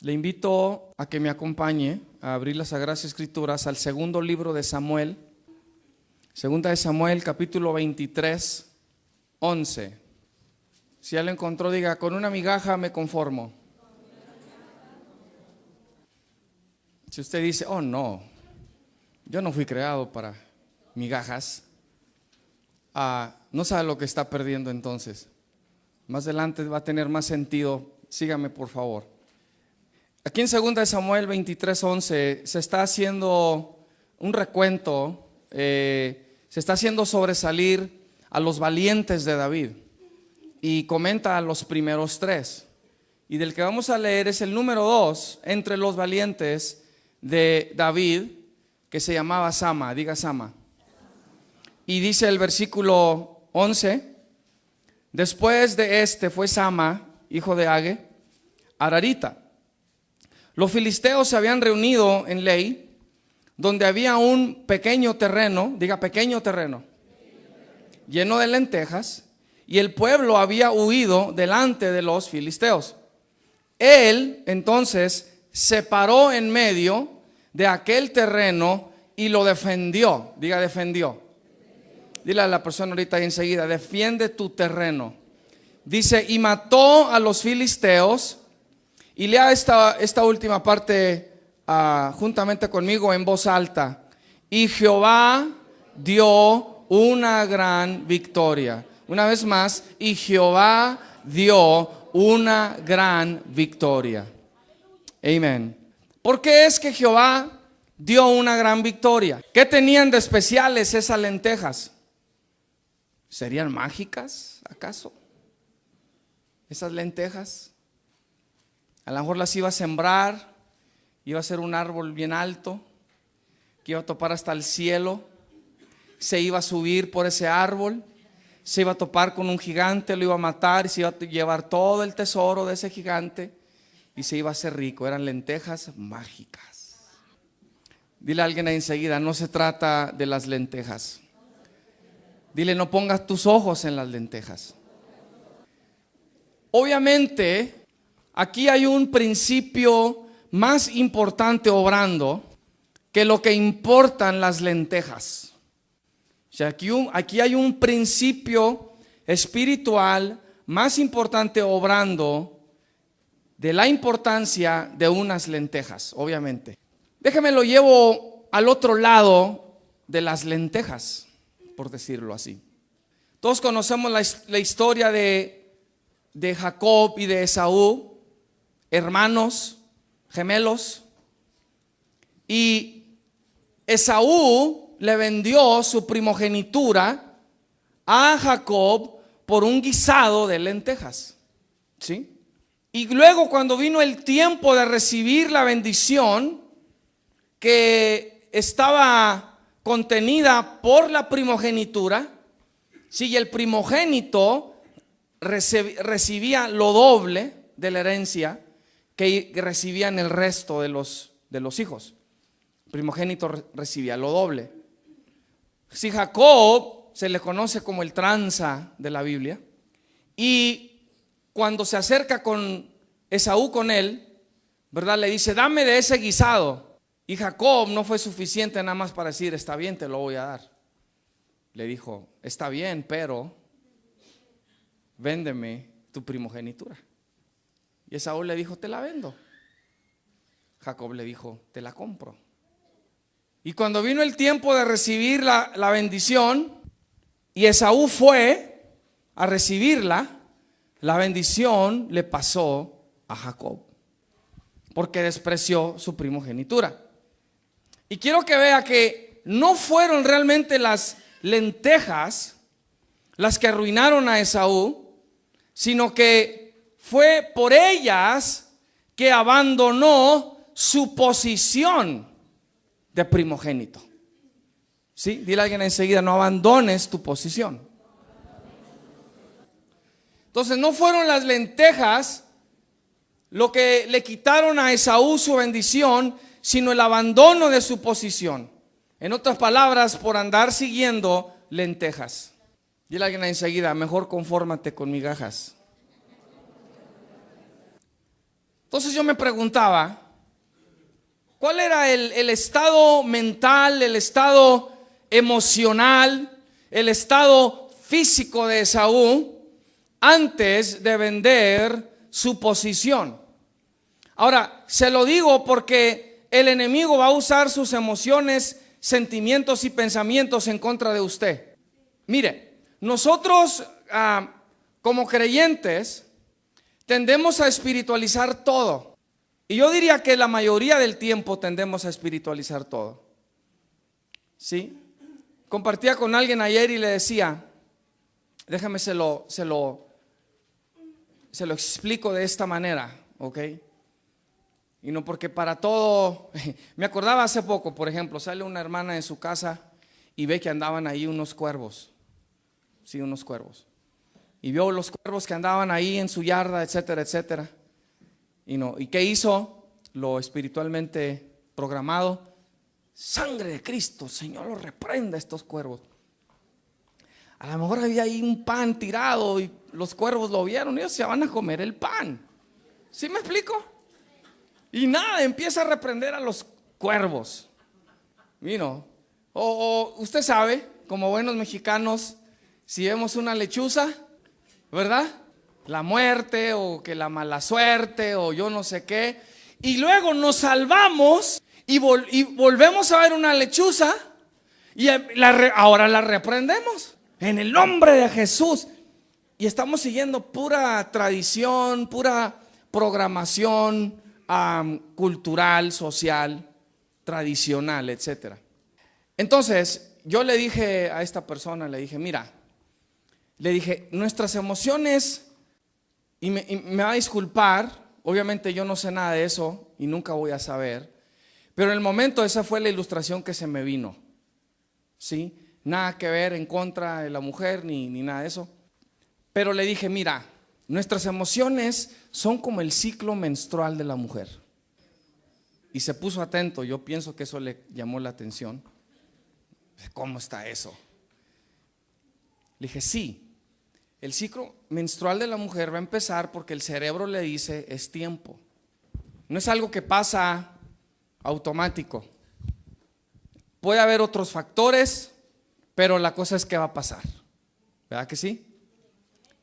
Le invito a que me acompañe a abrir las Sagradas Escrituras al segundo libro de Samuel, segunda de Samuel, capítulo 23, 11. Si ya lo encontró, diga: con una migaja me conformo. Si usted dice: oh no, yo no fui creado para migajas, no sabe lo que está perdiendo entonces. Más adelante va a tener más sentido. Sígame por favor. Aquí en 2 de Samuel 23:11 se está haciendo un recuento, se está haciendo sobresalir a los valientes de David y comenta a los primeros 3. Y del que vamos a leer es el número 2 entre los valientes de David, que se llamaba Sama. Diga Sama. Y dice el versículo 11: después de este fue Sama, hijo de Age, Ararita. Los filisteos se habían reunido en Lei, donde había un pequeño terreno, diga pequeño terreno, lleno de lentejas, y el pueblo había huido delante de los filisteos. Él entonces se paró en medio de aquel terreno y lo defendió. Diga defendió. Dile a la persona ahorita y enseguida: defiende tu terreno. Dice: y mató a los filisteos. Y lea esta última parte juntamente conmigo en voz alta. Y Jehová dio una gran victoria. Una vez más: y Jehová dio una gran victoria. Amén. ¿Por qué es que Jehová dio una gran victoria? ¿Qué tenían de especiales esas lentejas? ¿Serían mágicas acaso? Esas lentejas. A lo mejor las iba a sembrar, iba a ser un árbol bien alto, que iba a topar hasta el cielo, se iba a subir por ese árbol, se iba a topar con un gigante, lo iba a matar y se iba a llevar todo el tesoro de ese gigante y se iba a hacer rico. Eran lentejas mágicas. Dile a alguien ahí enseguida: no se trata de las lentejas. Dile: no pongas tus ojos en las lentejas. Obviamente, aquí hay un principio más importante obrando que lo que importan las lentejas. O sea, aquí hay un principio espiritual más importante obrando de la importancia de unas lentejas, obviamente. Déjeme lo llevo al otro lado de las lentejas, por decirlo así. Todos conocemos la historia de Jacob y de Esaú, hermanos gemelos, y Esaú le vendió su primogenitura a Jacob por un guisado de lentejas, ¿sí? Y luego, cuando vino el tiempo de recibir la bendición que estaba contenida por la primogenitura, si el primogénito recibía lo doble de la herencia que recibían el resto de los hijos. El primogénito recibía lo doble. Si Jacob se le conoce como el tranza de la Biblia, y cuando se acerca con Esaú con él, ¿verdad? Le dice: dame de ese guisado. Y Jacob no fue suficiente nada más para decir: está bien, te lo voy a dar. Le dijo: está bien, pero véndeme tu primogenitura. Y Esaú le dijo: te la vendo. Jacob le dijo: te la compro. Y cuando vino el tiempo de recibir la bendición, y Esaú fue a recibirla, la bendición le pasó a Jacob, porque despreció su primogenitura. Y quiero que vea que no fueron realmente las lentejas las que arruinaron a Esaú, sino que fue por ellas que abandonó su posición de primogénito. ¿Sí? Dile a alguien enseguida: no abandones tu posición. Entonces, no fueron las lentejas lo que le quitaron a Esaú su bendición, sino el abandono de su posición. En otras palabras, por andar siguiendo lentejas. Dile a alguien enseguida: mejor confórmate con migajas. Entonces yo me preguntaba, ¿cuál era el estado mental, el estado emocional, el estado físico de Esaú antes de vender su posición? Ahora, se lo digo porque el enemigo va a usar sus emociones, sentimientos y pensamientos en contra de usted. Mire, nosotros como creyentes tendemos a espiritualizar todo. Y yo diría que la mayoría del tiempo tendemos a espiritualizar todo. ¿Sí? Compartía con alguien ayer y le decía, déjame se lo explico de esta manera, ¿ok? Y no porque para todo, me acordaba hace poco, por ejemplo, sale una hermana de su casa y ve que andaban ahí unos cuervos. Sí, unos cuervos. Y vio los cuervos que andaban ahí en su yarda, etcétera, etcétera. ¿Y qué hizo? Lo espiritualmente programado. Sangre de Cristo, Señor, lo reprenda a estos cuervos. A lo mejor había ahí un pan tirado y los cuervos lo vieron. Ellos se van a comer el pan. ¿Sí me explico? Y nada, empieza a reprender a los cuervos. O usted sabe, como buenos mexicanos, si vemos una lechuza, ¿verdad? La muerte o que la mala suerte o yo no sé qué. Y luego nos salvamos y volvemos a ver una lechuza y ahora la reprendemos en el nombre de Jesús. Y estamos siguiendo pura tradición, pura programación cultural, social, tradicional, etcétera. Entonces yo le dije a esta persona, le dije, mira, nuestras emociones, y me va a disculpar, obviamente yo no sé nada de eso y nunca voy a saber, pero en el momento esa fue la ilustración que se me vino, ¿sí? Nada que ver en contra de la mujer ni nada de eso, pero le dije, mira, nuestras emociones son como el ciclo menstrual de la mujer. Y se puso atento, yo pienso que eso le llamó la atención. ¿Cómo está eso? Le dije, sí, el ciclo menstrual de la mujer va a empezar porque el cerebro le dice es tiempo. No es algo que pasa automático. Puede haber otros factores, pero la cosa es que va a pasar. ¿Verdad que sí?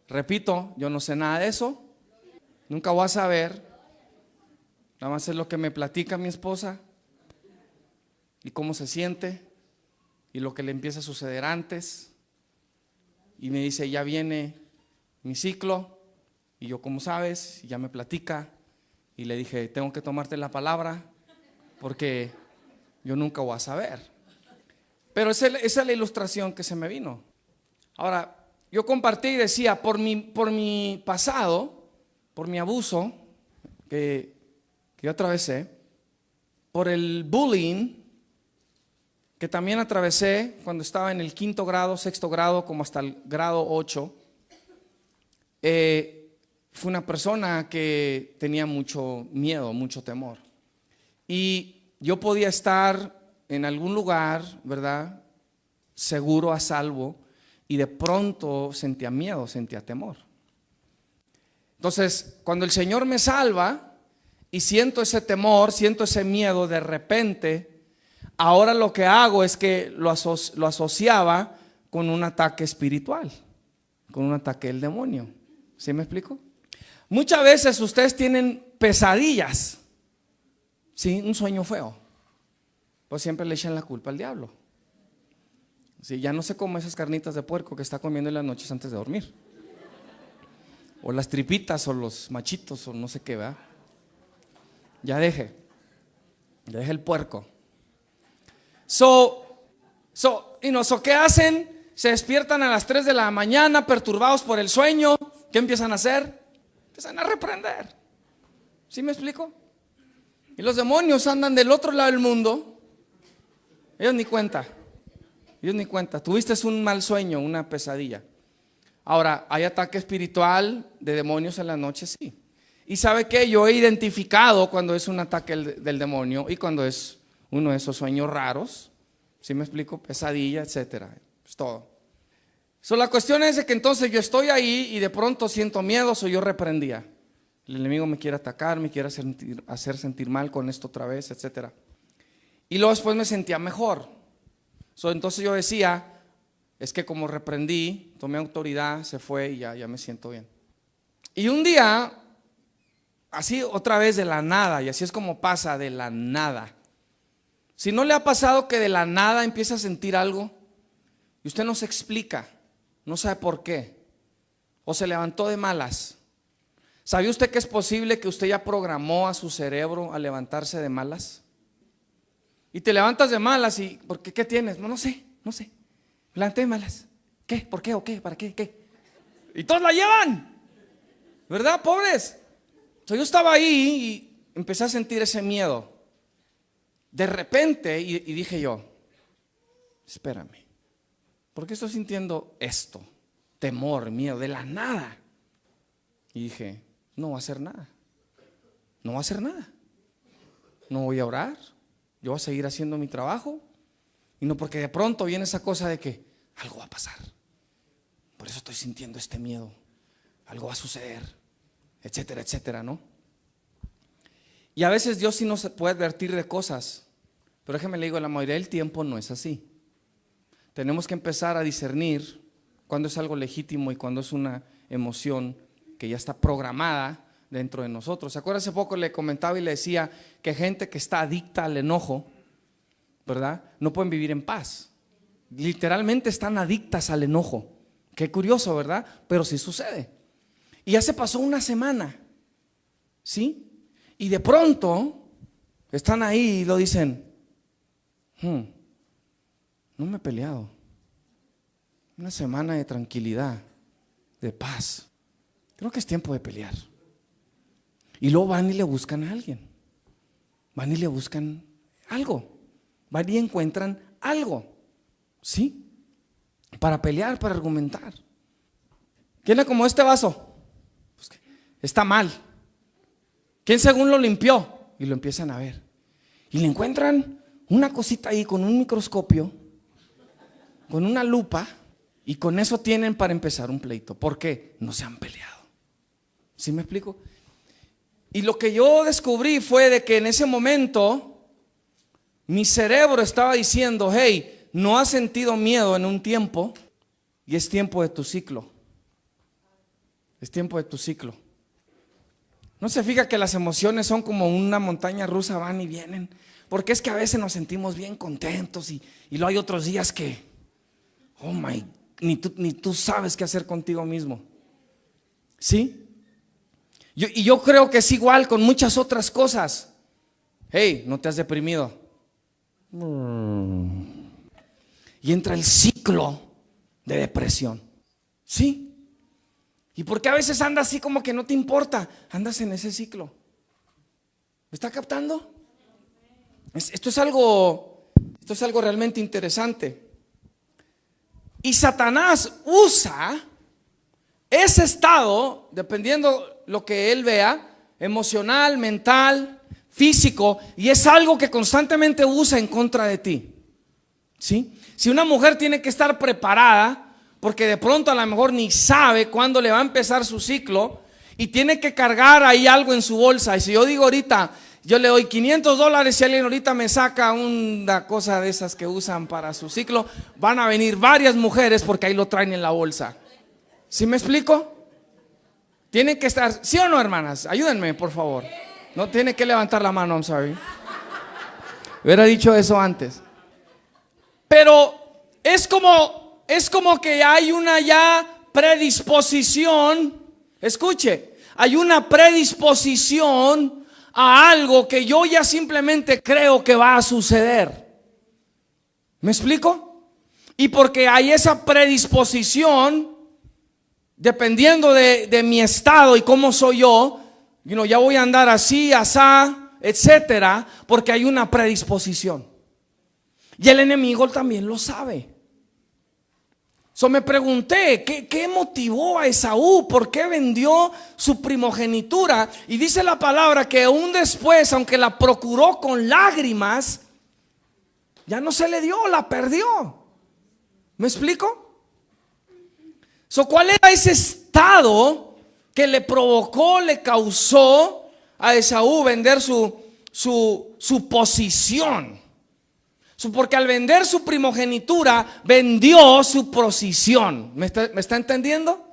Repito, yo no sé nada de eso, nunca voy a saber, nada más es lo que me platica mi esposa y cómo se siente y lo que le empieza a suceder antes. Y me dice, ya viene mi ciclo, y yo, ¿cómo sabes? Y ya me platica, y le dije, tengo que tomarte la palabra porque yo nunca voy a saber. Pero esa es la ilustración que se me vino. Ahora, yo compartí y decía, por mi pasado, por mi abuso que yo atravesé, por el bullying que también atravesé cuando estaba en el 5º grado, 6º grado, como hasta el grado 8, fue una persona que tenía mucho miedo, mucho temor. Y yo podía estar en algún lugar, ¿verdad?, seguro, a salvo, y de pronto sentía miedo, sentía temor. Entonces, cuando el Señor me salva y siento ese temor, siento ese miedo, de repente, ahora lo que hago es que lo asociaba con un ataque espiritual, con un ataque del demonio. ¿Sí me explico? Muchas veces ustedes tienen pesadillas, ¿sí? Un sueño feo, pues siempre le echan la culpa al diablo. Sí, ya no se come esas carnitas de puerco que está comiendo en las noches antes de dormir, o las tripitas, o los machitos, o no sé qué, ¿verdad? Ya deje el puerco. ¿Qué hacen? Se despiertan a las 3 de la mañana perturbados por el sueño. ¿Qué empiezan a hacer? Empiezan a reprender. ¿Sí me explico? Y los demonios andan del otro lado del mundo. Ellos ni cuenta. Tuviste un mal sueño, una pesadilla. Ahora, ¿hay ataque espiritual de demonios en la noche? Sí. Y ¿sabe qué? Yo he identificado cuando es un ataque del demonio y cuando es uno de esos sueños raros. ¿Sí me explico? Pesadilla, etcétera. Es todo. La cuestión es de que entonces yo estoy ahí y de pronto siento miedo, yo reprendía. El enemigo me quiere atacar, me quiere hacer sentir mal con esto otra vez, etc. Y luego después me sentía mejor. Entonces yo decía, es que como reprendí, tomé autoridad, se fue y ya me siento bien. Y un día, así otra vez de la nada, y así es como pasa, de la nada. Si no le ha pasado que de la nada empieza a sentir algo y usted no se explica, no sabe por qué, o se levantó de malas. ¿Sabía usted que es posible que usted ya programó a su cerebro a levantarse de malas? Y te levantas de malas y, ¿por qué? ¿Qué tienes? No sé. Me levanté de malas. ¿Qué? ¿Por qué? ¿O qué? ¿Para qué? ¿Qué? Y todos la llevan, ¿verdad, pobres? Yo estaba ahí y empecé a sentir ese miedo. De repente, y dije yo, espérame, ¿por qué estoy sintiendo esto? Temor, miedo, de la nada. Y dije, no va a hacer nada. No va a hacer nada. No voy a orar. Yo voy a seguir haciendo mi trabajo. Y no porque de pronto viene esa cosa de que algo va a pasar. Por eso estoy sintiendo este miedo. Algo va a suceder, etcétera, etcétera, ¿no? Y a veces Dios sí nos puede advertir de cosas, pero déjeme le digo, la mayoría del tiempo no es así. Tenemos que empezar a discernir cuando es algo legítimo y cuando es una emoción que ya está programada dentro de nosotros. ¿Se acuerda? Hace poco le comentaba y le decía que gente que está adicta al enojo, ¿verdad? No pueden vivir en paz. Literalmente están adictas al enojo. Qué curioso, ¿verdad? Pero sí sucede. Y ya se pasó una semana, ¿sí? Y de pronto están ahí y lo dicen, no me he peleado. Una semana de tranquilidad, de paz. Creo que es tiempo de pelear. Y luego van y le buscan a alguien. Van y le buscan algo. Van y encuentran algo, ¿sí? Para pelear, para argumentar. ¿Quién le acomodó este vaso? Pues está mal. ¿Quién según lo limpió? Y lo empiezan a ver. Y le encuentran una cosita ahí con un microscopio, con una lupa, y con eso tienen para empezar un pleito. ¿Por qué? No se han peleado. ¿Sí me explico? Y lo que yo descubrí fue de que en ese momento mi cerebro estaba diciendo, hey, no has sentido miedo en un tiempo y es tiempo de tu ciclo. Es tiempo de tu ciclo. ¿No se fija que las emociones son como una montaña rusa, van y vienen? Porque es que a veces nos sentimos bien contentos y luego hay otros días que, oh my, ni tú sabes qué hacer contigo mismo. ¿Sí? Y yo creo que es igual con muchas otras cosas. Hey, ¿no te has deprimido? Y entra el ciclo de depresión. ¿Sí? ¿Y por qué a veces andas así como que no te importa? Andas en ese ciclo. ¿Me está captando? Esto es algo realmente interesante. Y Satanás usa ese estado, dependiendo lo que él vea, emocional, mental, físico, y es algo que constantemente usa en contra de ti. ¿Sí? Si una mujer tiene que estar preparada, porque de pronto a lo mejor ni sabe cuándo le va a empezar su ciclo y tiene que cargar ahí algo en su bolsa. Y si yo digo ahorita, yo le doy $500 si alguien ahorita me saca una cosa de esas que usan para su ciclo, van a venir varias mujeres porque ahí lo traen en la bolsa. ¿Sí me explico? Tienen que estar, ¿sí o no, hermanas? Ayúdenme, por favor. No tiene que levantar la mano, I'm sorry. Hubiera dicho eso antes. Pero es como que hay una ya predisposición. Escuche, hay una predisposición a algo que yo ya simplemente creo que va a suceder. ¿Me explico? Y porque hay esa predisposición, dependiendo de mi estado y cómo soy yo, ya voy a andar así, asá, etcétera, porque hay una predisposición. Y el enemigo también lo sabe. Me pregunté, ¿qué motivó a Esaú? ¿Por qué vendió su primogenitura? Y dice la palabra que aún después, aunque la procuró con lágrimas, ya no se le dio, la perdió. ¿Me explico? ¿Cuál era ese estado que le provocó, le causó a Esaú vender su posición. Porque al vender su primogenitura, vendió su posición. ¿Me está entendiendo?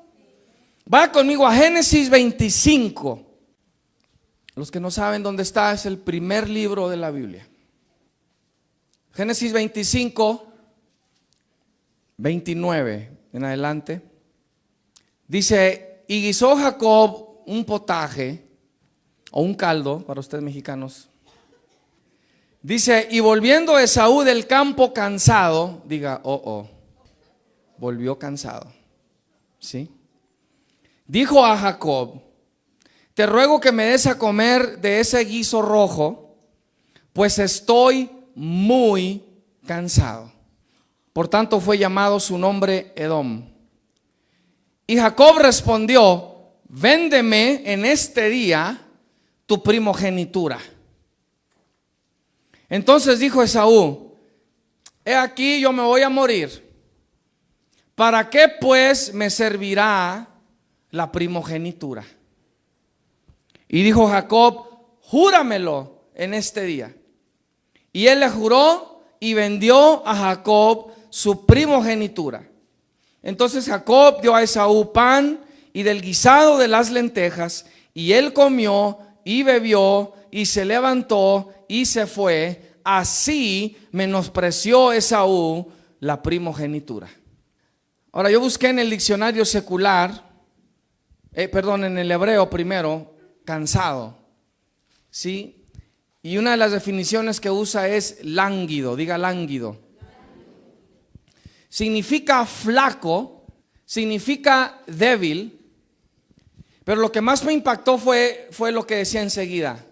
Va conmigo a Génesis 25. Los que no saben dónde está, es el primer libro de la Biblia. Génesis 25, 29 en adelante. Dice: y guisó Jacob un potaje, o un caldo para ustedes mexicanos. Dice: y volviendo Esaú del campo cansado, diga, volvió cansado. ¿Sí? Dijo a Jacob: te ruego que me des a comer de ese guiso rojo, pues estoy muy cansado. Por tanto fue llamado su nombre Edom. Y Jacob respondió: véndeme en este día tu primogenitura. Entonces dijo Esaú: he aquí, yo me voy a morir. ¿Para qué pues me servirá la primogenitura? Y dijo Jacob: júramelo en este día. Y él le juró y vendió a Jacob su primogenitura. Entonces Jacob dio a Esaú pan y del guisado de las lentejas, y él comió y bebió y se levantó y se fue. Así menospreció Esaú la primogenitura. Ahora, yo busqué en el diccionario secular, en el hebreo primero, cansado, ¿sí? Y una de las definiciones que usa es lánguido. Diga lánguido. Significa flaco, significa débil. Pero lo que más me impactó fue lo que decía enseguida: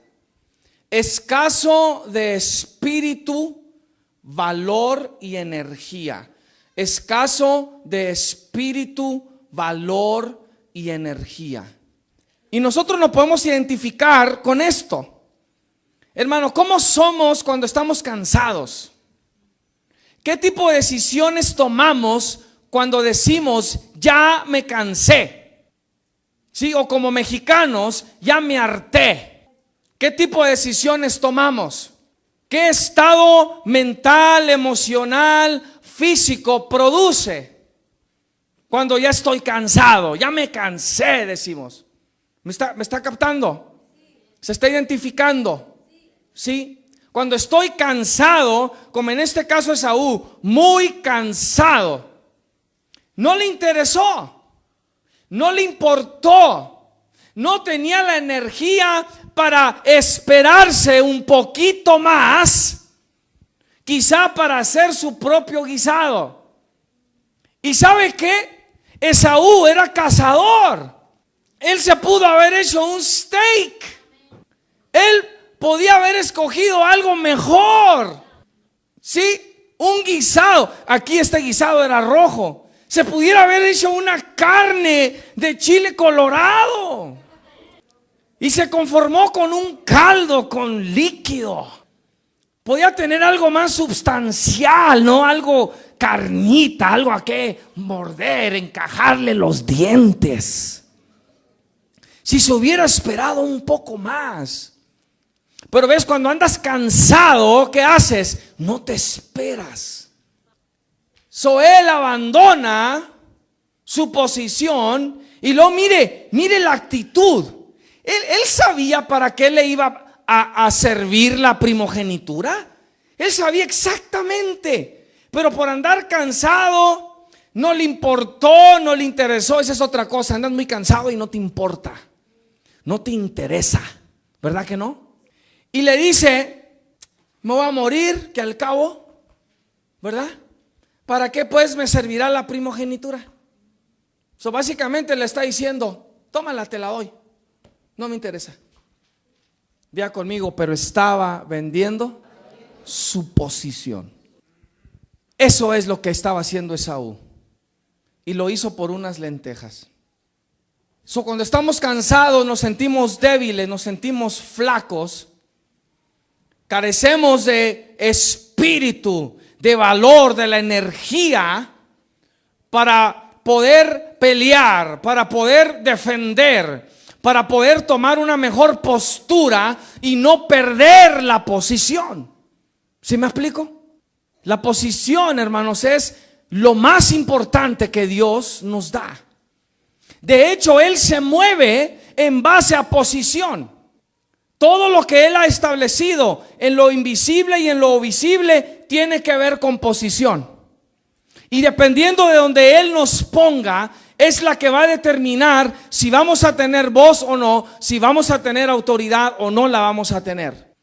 escaso de espíritu, valor y energía. Escaso de espíritu, valor y energía. Y nosotros nos podemos identificar con esto. Hermano, ¿cómo somos cuando estamos cansados? ¿Qué tipo de decisiones tomamos cuando decimos ya me cansé? ¿Sí? O como mexicanos, ya me harté. ¿Qué tipo de decisiones tomamos? ¿Qué estado mental, emocional, físico produce cuando ya estoy cansado? Ya me cansé, decimos. ¿Me está captando? ¿Se está identificando? ¿Sí? Cuando estoy cansado, como en este caso Esaú, muy cansado, no le interesó, no le importó, no tenía la energía para esperarse un poquito más, quizá para hacer su propio guisado. ¿Y sabe qué? Esaú era cazador. Él se pudo haber hecho un steak. Él podía haber escogido algo mejor. Sí, un guisado. Aquí este guisado era rojo. Se pudiera haber hecho una carne de chile colorado. Y se conformó con un caldo con líquido. Podía tener algo más sustancial, ¿no? Algo carnita, algo a que morder, encajarle los dientes. Si se hubiera esperado un poco más. Pero ves, cuando andas cansado, ¿qué haces? No te esperas. Él abandona su posición y luego mire la actitud. Él sabía para qué le iba a servir la primogenitura. Él sabía exactamente. Pero por andar cansado, no le importó, no le interesó. Esa es otra cosa. Andas muy cansado y no te importa. No te interesa. ¿Verdad que no? Y le dice: me voy a morir, que al cabo, ¿verdad? ¿Para qué pues me servirá la primogenitura? Básicamente le está diciendo: tómala, te la doy. No me interesa. Vea conmigo, pero estaba vendiendo su posición. Eso es lo que estaba haciendo Esaú. Y lo hizo por unas lentejas. Cuando estamos cansados, nos sentimos débiles, nos sentimos flacos. Carecemos de espíritu, de valor, de la energía para poder pelear, para poder defender, para poder tomar una mejor postura y no perder la posición. ¿Sí me explico? La posición, hermanos, es lo más importante que Dios nos da. De hecho, Él se mueve en base a posición. Todo lo que Él ha establecido en lo invisible y en lo visible tiene que ver con posición. Y dependiendo de donde Él nos ponga, es la que va a determinar si vamos a tener voz o no, si vamos a tener autoridad o no la vamos a tener.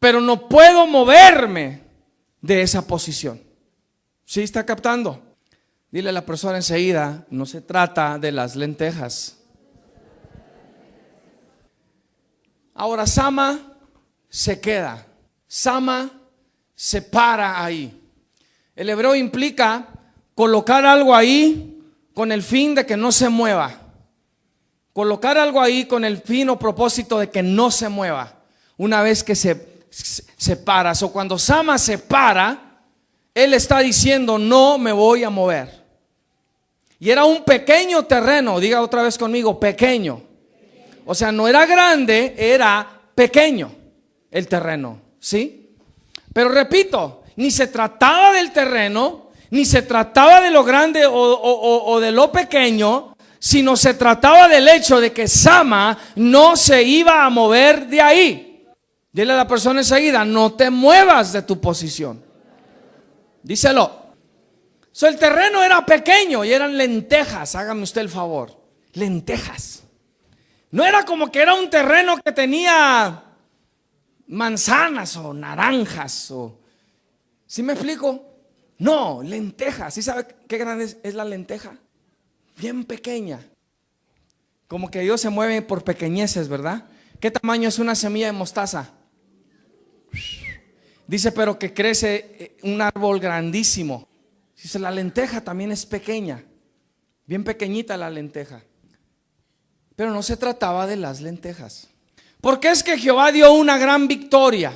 Pero no puedo moverme de esa posición. ¿Sí está captando? Dile a la persona enseguida, no se trata de las lentejas. Ahora Sama se queda, Sama se para ahí. El hebreo implica colocar algo ahí con el fin de que no se mueva. Colocar algo ahí con el fin o propósito de que no se mueva. Una vez que se para. O cuando Sama se para, él está diciendo, no me voy a mover. Y era un pequeño terreno, diga otra vez conmigo, pequeño. O sea, no era grande, era pequeño el terreno, ¿sí? Pero repito, ni se trataba del terreno, ni se trataba de lo grande o de lo pequeño, sino se trataba del hecho de que Sama no se iba a mover de ahí. Dile a la persona enseguida, no te muevas de tu posición. Díselo. El terreno era pequeño y eran lentejas, hágame usted el favor, lentejas. No era como que era un terreno que tenía manzanas o naranjas ¿sí me explico? No, lentejas. ¿Sí sabe qué grande es la lenteja? Bien pequeña. Como que Dios se mueve por pequeñeces, ¿verdad? ¿Qué tamaño es una semilla de mostaza? Dice, pero que crece un árbol grandísimo. Dice, la lenteja también es pequeña, bien pequeñita la lenteja. Pero no se trataba de las lentejas. ¿Por qué es que Jehová dio una gran victoria?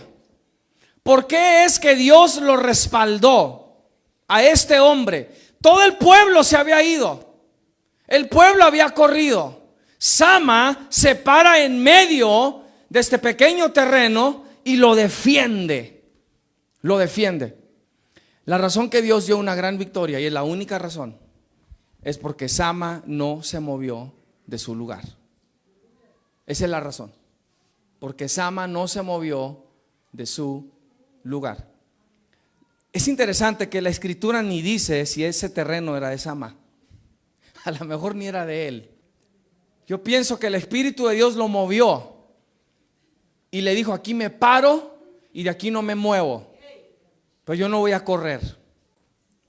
¿Por qué es que Dios lo respaldó a este hombre? Todo el pueblo se había ido. El pueblo había corrido. Sama se para en medio de este pequeño terreno y lo defiende. Lo defiende. La razón que Dios dio una gran victoria, y es la única razón, es porque Sama no se movió de su lugar. Esa es la razón. Porque Sama no se movió de su lugar. Es interesante que la escritura ni dice si ese terreno era de Sama. A lo mejor ni era de él. Yo pienso que el Espíritu de Dios lo movió y le dijo, aquí me paro y de aquí no me muevo. Pero yo no voy a correr,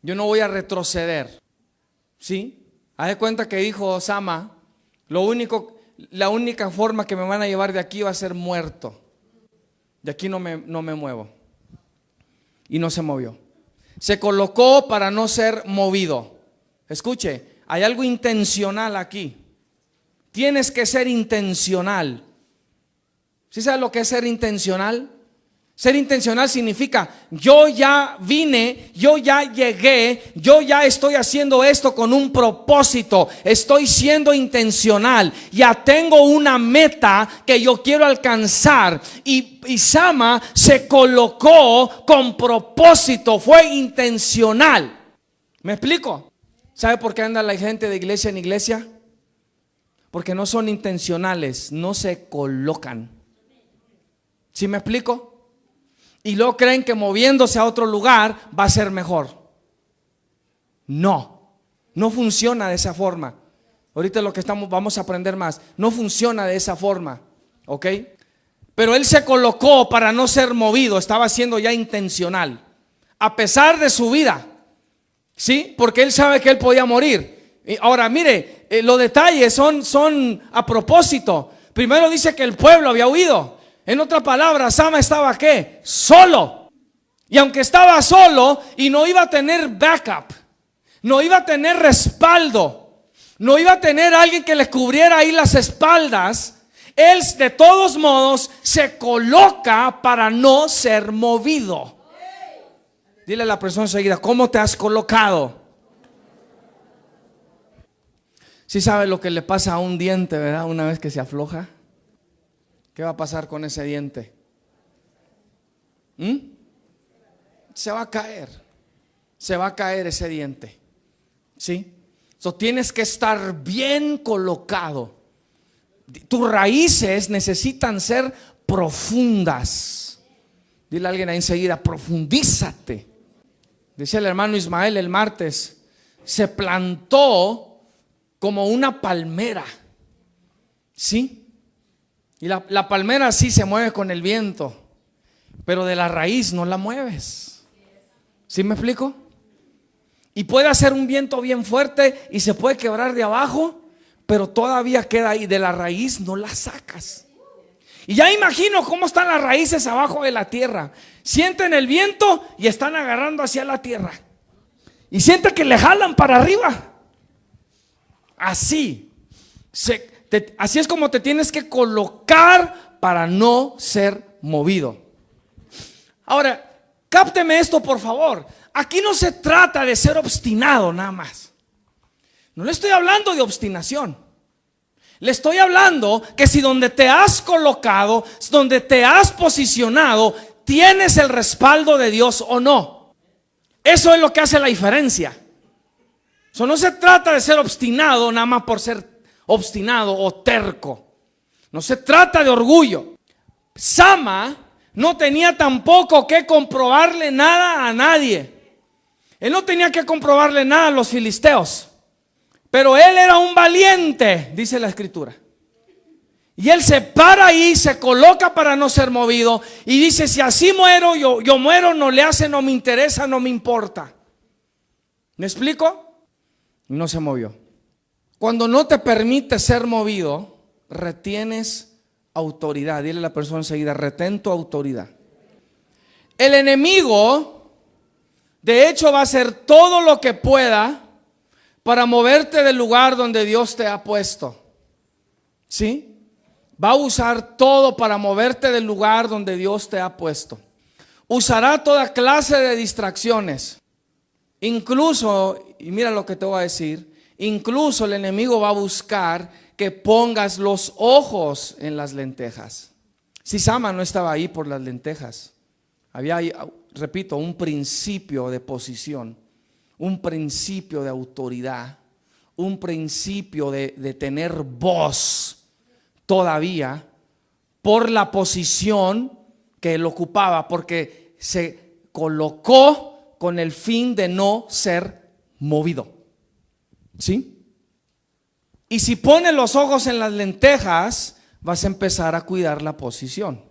yo no voy a retroceder. ¿Sí? Haz de cuenta que dijo Sama, la única forma que me van a llevar de aquí va a ser muerto. De aquí no me muevo. Y no se movió. Se colocó para no ser movido. Escuche, hay algo intencional aquí. Tienes que ser intencional. ¿Sí sabes lo que es ser intencional? Ser intencional significa, yo ya vine, yo ya llegué, yo ya estoy haciendo esto con un propósito, estoy siendo intencional, ya tengo una meta que yo quiero alcanzar. Y Sama se colocó con propósito, fue intencional. ¿Me explico? ¿Sabe por qué anda la gente de iglesia en iglesia? Porque no son intencionales, no se colocan. ¿Sí me explico? Y luego creen que moviéndose a otro lugar va a ser mejor. No funciona de esa forma. Ahorita lo que vamos a aprender más. No funciona de esa forma, ¿ok? Pero él se colocó para no ser movido, estaba siendo ya intencional. A pesar de su vida, ¿sí? Porque él sabe que él podía morir. Ahora mire, los detalles son a propósito. Primero dice que el pueblo había huido. En otras palabras, Sama estaba ¿qué? Solo. Y aunque estaba solo y no iba a tener backup, no iba a tener respaldo, no iba a tener alguien que le cubriera ahí las espaldas, él de todos modos se coloca para no ser movido. Dile a la persona enseguida, ¿cómo te has colocado? Sí sabe lo que le pasa a un diente, ¿verdad? Una vez que se afloja. ¿Qué va a pasar con ese diente? Se va a caer. Se va a caer ese diente. ¿Sí? Tienes que estar bien colocado. Tus raíces necesitan ser profundas. Dile a alguien ahí enseguida, profundízate. Decía el hermano Ismael el martes, se plantó como una palmera. ¿Sí? Y la palmera sí se mueve con el viento, pero de la raíz no la mueves. ¿Sí me explico? Y puede hacer un viento bien fuerte y se puede quebrar de abajo, pero todavía queda ahí. De la raíz no la sacas. Y ya imagino cómo están las raíces abajo de la tierra. Sienten el viento y están agarrando hacia la tierra. Y sienten que le jalan para arriba. Así es como te tienes que colocar para no ser movido. Ahora, cápteme esto por favor. Aquí no se trata de ser obstinado nada más. No le estoy hablando de obstinación. Le estoy hablando que si donde te has colocado, donde te has posicionado, tienes el respaldo de Dios o no. Eso es lo que hace la diferencia. Eso no se trata de ser obstinado nada más por ser obstinado o terco. No se trata de orgullo. Sama no tenía tampoco que comprobarle nada a nadie. Él no tenía que comprobarle nada a los filisteos. Pero él era un valiente, dice la escritura. Y él se para ahí, se coloca para no ser movido. Y dice, si así muero, yo muero, no le hace, no me interesa, no me importa. ¿Me explico? Y no se movió. Cuando no te permite ser movido, retienes autoridad. Dile a la persona enseguida, retén tu autoridad. El enemigo, de hecho, va a hacer todo lo que pueda para moverte del lugar donde Dios te ha puesto. ¿Sí? Va a usar todo para moverte del lugar donde Dios te ha puesto. Usará toda clase de distracciones. Incluso, y mira lo que te voy a decir, incluso el enemigo va a buscar que pongas los ojos en las lentejas. Si Sama no estaba ahí por las lentejas, había ahí, repito, un principio de posición, un principio de autoridad, un principio de tener voz todavía por la posición que él ocupaba, porque se colocó con el fin de no ser movido. ¿Sí? Y si pones los ojos en las lentejas, vas a empezar a cuidar la posición.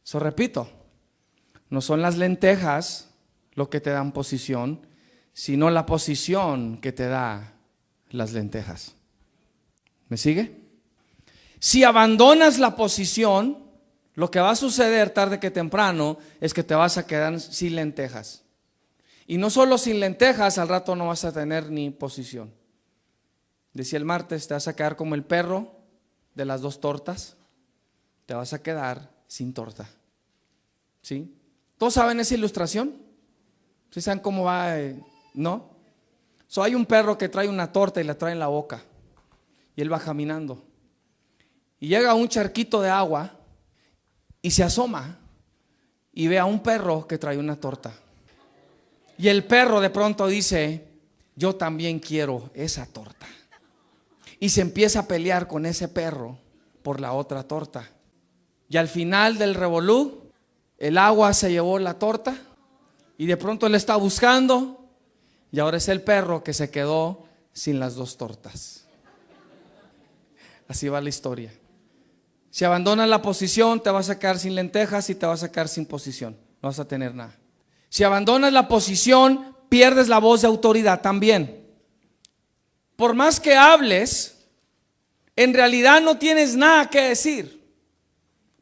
Eso repito, no son las lentejas lo que te dan posición, sino la posición que te da las lentejas. ¿Me sigue? Si abandonas la posición, lo que va a suceder tarde que temprano es que te vas a quedar sin lentejas. Y no solo sin lentejas, al rato no vas a tener ni posición. Decía el martes, te vas a quedar como el perro de las dos tortas. Te vas a quedar sin torta. ¿Sí? ¿Todos saben esa ilustración? ¿Sí saben cómo va? ¿No? Hay un perro que trae una torta y la trae en la boca. Y él va caminando. Y llega a un charquito de agua y se asoma y ve a un perro que trae una torta. Y el perro de pronto dice, yo también quiero esa torta. Y se empieza a pelear con ese perro por la otra torta. Y al final del revolú, el agua se llevó la torta y de pronto él está buscando y ahora es el perro que se quedó sin las dos tortas. Así va la historia. Si abandonas la posición, te vas a quedar sin lentejas y te vas a quedar sin posición. No vas a tener nada. Si abandonas la posición, pierdes la voz de autoridad también. Por más que hables, en realidad no tienes nada que decir.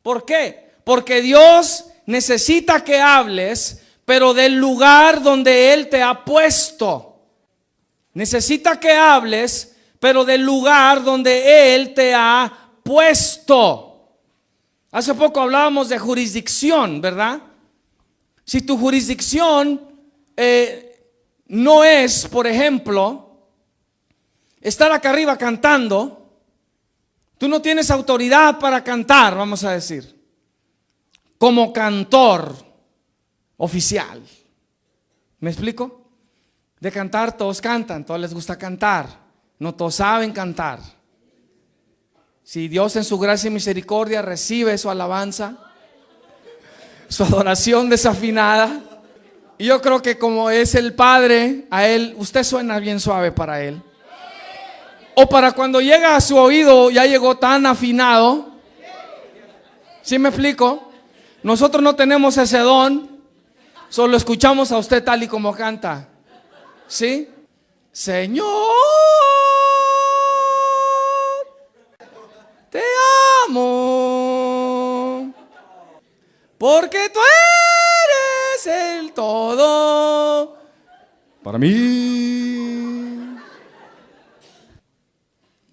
¿Por qué? Porque Dios necesita que hables, pero del lugar donde Él te ha puesto. Necesita que hables, pero del lugar donde Él te ha puesto. Hace poco hablábamos de jurisdicción, ¿verdad? Si tu jurisdicción no es, por ejemplo, estar acá arriba cantando. Tú no tienes autoridad para cantar, vamos a decir, como cantor oficial. ¿Me explico? De cantar todos cantan, todos les gusta cantar, no todos saben cantar. Si Dios en su gracia y misericordia recibe su alabanza, su adoración desafinada, y yo creo que como es el Padre, a Él, usted suena bien suave para Él. O para cuando llega a su oído, ya llegó tan afinado. ¿Sí me explico? Nosotros no tenemos ese don, solo escuchamos a usted tal y como canta. ¿Sí? Señor, te amo, porque tú eres el todo para mí.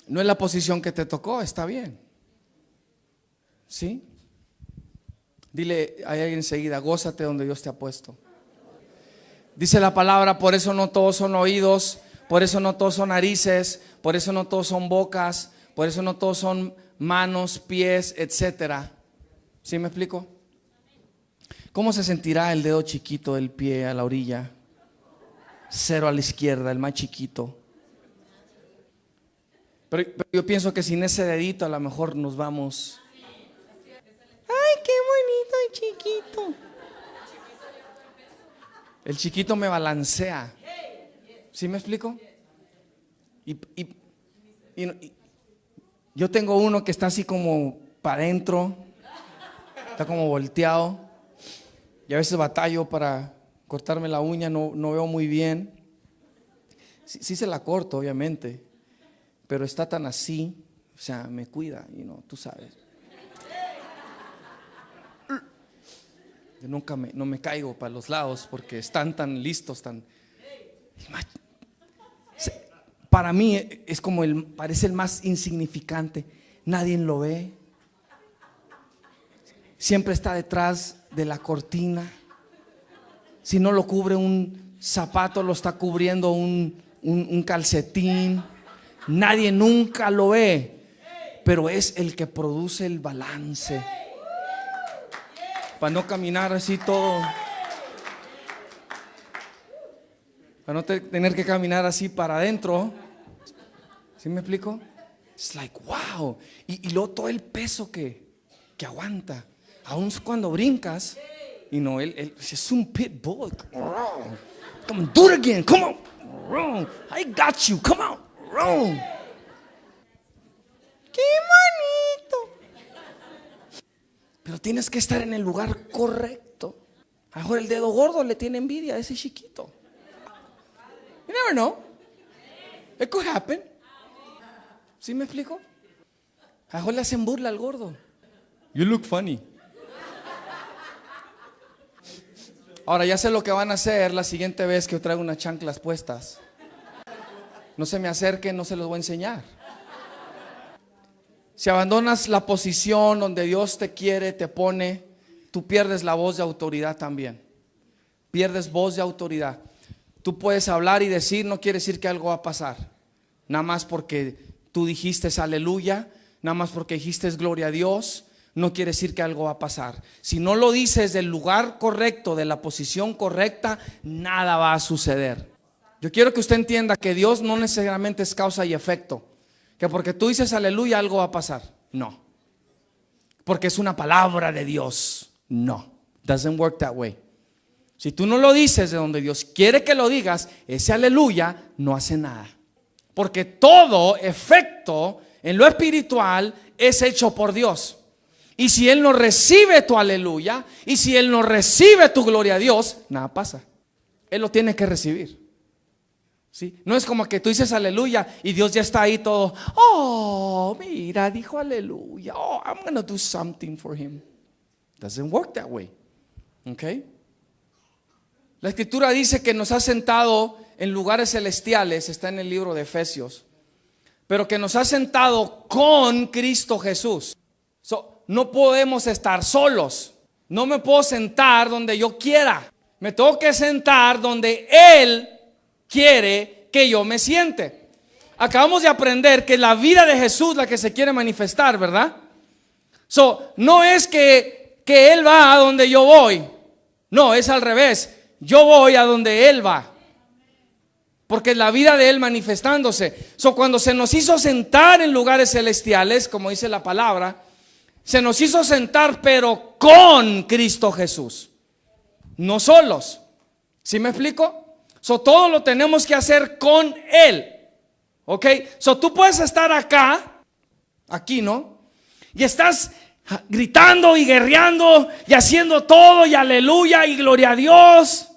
No es la posición que te tocó, está bien. ¿Sí? Dile a alguien enseguida, gózate donde Dios te ha puesto. Dice la palabra, por eso no todos son oídos, por eso no todos son narices, por eso no todos son bocas, por eso no todos son manos, pies, etcétera. ¿Sí me explico? ¿Cómo se sentirá el dedo chiquito del pie a la orilla? 0 a la izquierda, el más chiquito. Pero yo pienso que sin ese dedito a lo mejor nos vamos. Ay, qué bonito y chiquito. El chiquito me balancea. ¿Sí me explico? Y yo tengo uno que está así como para adentro, está como volteado. Y a veces batallo para cortarme la uña, no veo muy bien. Sí se la corto, obviamente, pero está tan así, o sea, me cuida, tú sabes. Yo nunca no me caigo para los lados porque están tan listos, para mí es como parece el más insignificante. Nadie lo ve. Siempre está detrás de la cortina. Si no lo cubre un zapato, lo está cubriendo un calcetín. Nadie nunca lo ve, pero es el que produce el balance. Para no caminar así todo, para no tener que caminar así para adentro. ¿Sí me explico? Es like wow. Y luego todo el peso que aguanta. Aún cuando brincas. Él es un pit bull. Come on, do it again. Come on. I got you. Come on. Qué bonito. Pero tienes que estar en el lugar correcto. A lo mejor el dedo gordo le tiene envidia a ese chiquito. You never know. It could happen. ¿Sí me explico? A lo mejor le hacen burla al gordo. You look funny. Ahora ya sé lo que van a hacer la siguiente vez que yo traiga unas chanclas puestas. No se me acerquen, no se los voy a enseñar. Si abandonas la posición donde Dios te quiere, te pone, tú pierdes la voz de autoridad también. Pierdes voz de autoridad. Tú puedes hablar y decir, no quiere decir que algo va a pasar. Nada más porque tú dijiste aleluya, nada más porque dijiste gloria a Dios, no quiere decir que algo va a pasar. Si no lo dices del lugar correcto, de la posición correcta, nada va a suceder. Yo quiero que usted entienda que Dios no necesariamente es causa y efecto. Que porque tú dices aleluya algo va a pasar. No. Porque es una palabra de Dios. No. Doesn't work that way. Si tú no lo dices de donde Dios quiere que lo digas, ese aleluya no hace nada. Porque todo efecto en lo espiritual es hecho por Dios. Y si Él no recibe tu aleluya, y si Él no recibe tu gloria a Dios, nada pasa. Él lo tiene que recibir. ¿Sí? No es como que tú dices aleluya y Dios ya está ahí todo. Oh, mira, dijo aleluya. Oh, I'm going to do something for him. Doesn't work that way. Okay. La escritura dice que nos ha sentado en lugares celestiales, está en el libro de Efesios, pero que nos ha sentado con Cristo Jesús. No podemos estar solos. No me puedo sentar donde yo quiera. Me tengo que sentar donde Él quiere que yo me siente. acabamos de aprender que la vida de Jesús la que se quiere manifestar, ¿verdad? No es que Él va a donde yo voy. No, es al revés. Yo voy a donde Él va. Porque es la vida de Él manifestándose. Cuando se nos hizo sentar en lugares celestiales, como dice la palabra, se nos hizo sentar pero con Cristo Jesús. No solos. ¿Sí me explico? Todo lo tenemos que hacer con Él. ¿Ok? Tú puedes estar acá, aquí, ¿no? Y estás gritando y guerreando y haciendo todo y aleluya y gloria a Dios.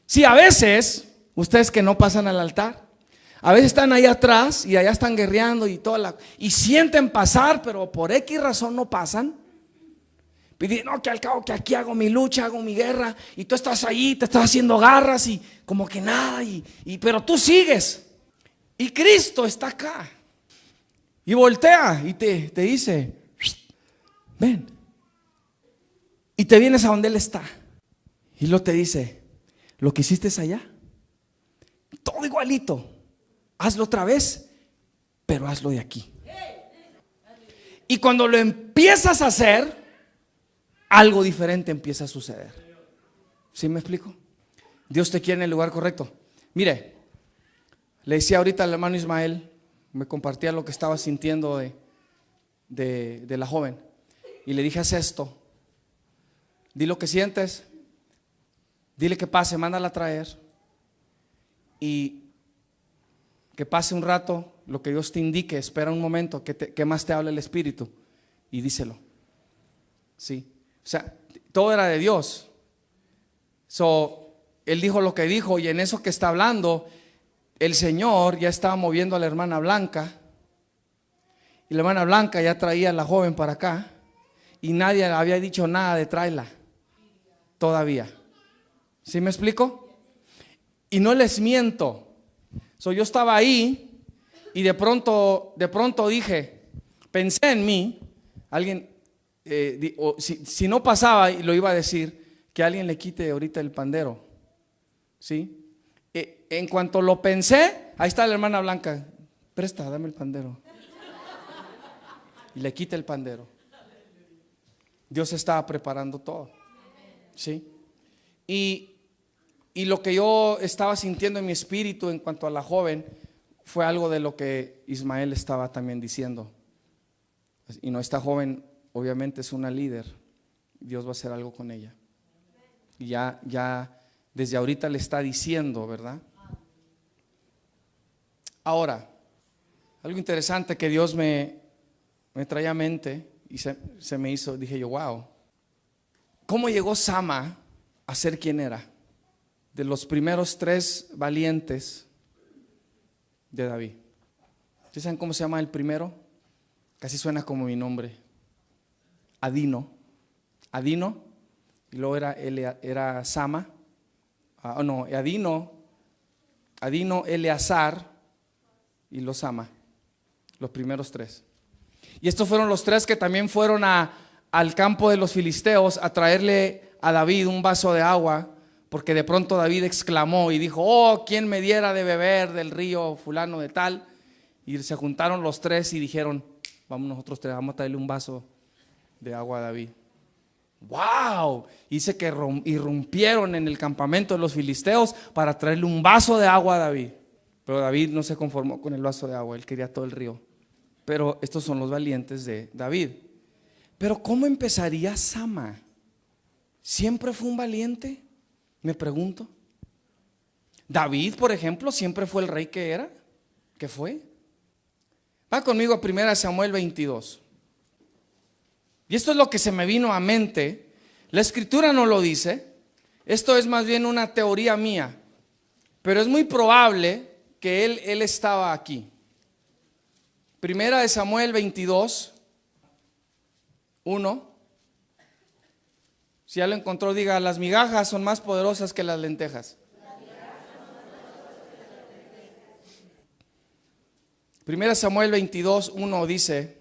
Sí, a veces, ustedes que no pasan al altar, a veces están ahí atrás y allá están guerreando y y sienten pasar, pero por X razón no pasan. Piden, no, que al cabo que aquí hago mi lucha, hago mi guerra, y tú estás ahí, te estás haciendo garras y como que nada, pero tú sigues. Y Cristo está acá. Y voltea y te dice, ven. Y te vienes a donde Él está. Y luego te dice, lo que hiciste es allá, todo igualito, hazlo otra vez, pero hazlo de aquí. Y cuando lo empiezas a hacer, algo diferente empieza a suceder. ¿Sí me explico? Dios te quiere en el lugar correcto. Mire, le decía ahorita al hermano Ismael, me compartía lo que estaba sintiendo de la joven. Y le dije, haz esto. Di lo que sientes. Dile que pase, mándala a traer. Y que pase un rato, lo que Dios te indique. Espera un momento, que más te hable el Espíritu. Y díselo. Sí. O sea, todo era de Dios. Él dijo lo que dijo, y en eso que está hablando, el Señor ya estaba moviendo a la hermana Blanca. Y la hermana Blanca ya traía a la joven para acá. Y nadie había dicho nada de traerla. Todavía. ¿Sí me explico? Y no les miento. Yo estaba ahí y de pronto dije, pensé en mí, alguien, si no pasaba, y lo iba a decir, que alguien le quite ahorita el pandero. ¿Sí? En cuanto lo pensé, ahí está la hermana Blanca, presta, dame el pandero. Y le quita el pandero. Dios estaba preparando todo. ¿Sí? Y lo que yo estaba sintiendo en mi espíritu en cuanto a la joven fue algo de lo que Ismael estaba también diciendo. Y no, esta joven obviamente es una líder. Dios va a hacer algo con ella. Y ya desde ahorita le está diciendo, ¿verdad? Ahora, algo interesante que Dios me traía a mente y se me hizo, dije yo, wow. ¿Cómo llegó Sama a ser quien era? De los primeros 3 valientes de David. ¿Ustedes saben cómo se llama el primero? Casi suena como mi nombre. Adino. Y luego era Sama. Adino, Eleazar y los Sama. Los primeros 3. Y estos fueron los 3 que también fueron al campo de los filisteos a traerle a David un vaso de agua. Porque de pronto David exclamó y dijo, oh, ¿quién me diera de beber del río fulano de tal? Y se juntaron los 3 y dijeron, vamos nosotros 3, vamos a traerle un vaso de agua a David. ¡Wow! Dice que irrumpieron en el campamento de los filisteos para traerle un vaso de agua a David. Pero David no se conformó con el vaso de agua, él quería todo el río. Pero estos son los valientes de David. Pero ¿cómo empezaría Sama? ¿Siempre fue un valiente? Me pregunto. David, por ejemplo, siempre fue el rey que era, que fue. Va conmigo a 1 Samuel 22. Y esto es lo que se me vino a mente. La escritura no lo dice. Esto es más bien una teoría mía. Pero es muy probable que él estaba aquí. 1 Samuel 22, 1. Si ya lo encontró, diga, las migajas son más poderosas que las lentejas. 1 Samuel 22, 1 dice,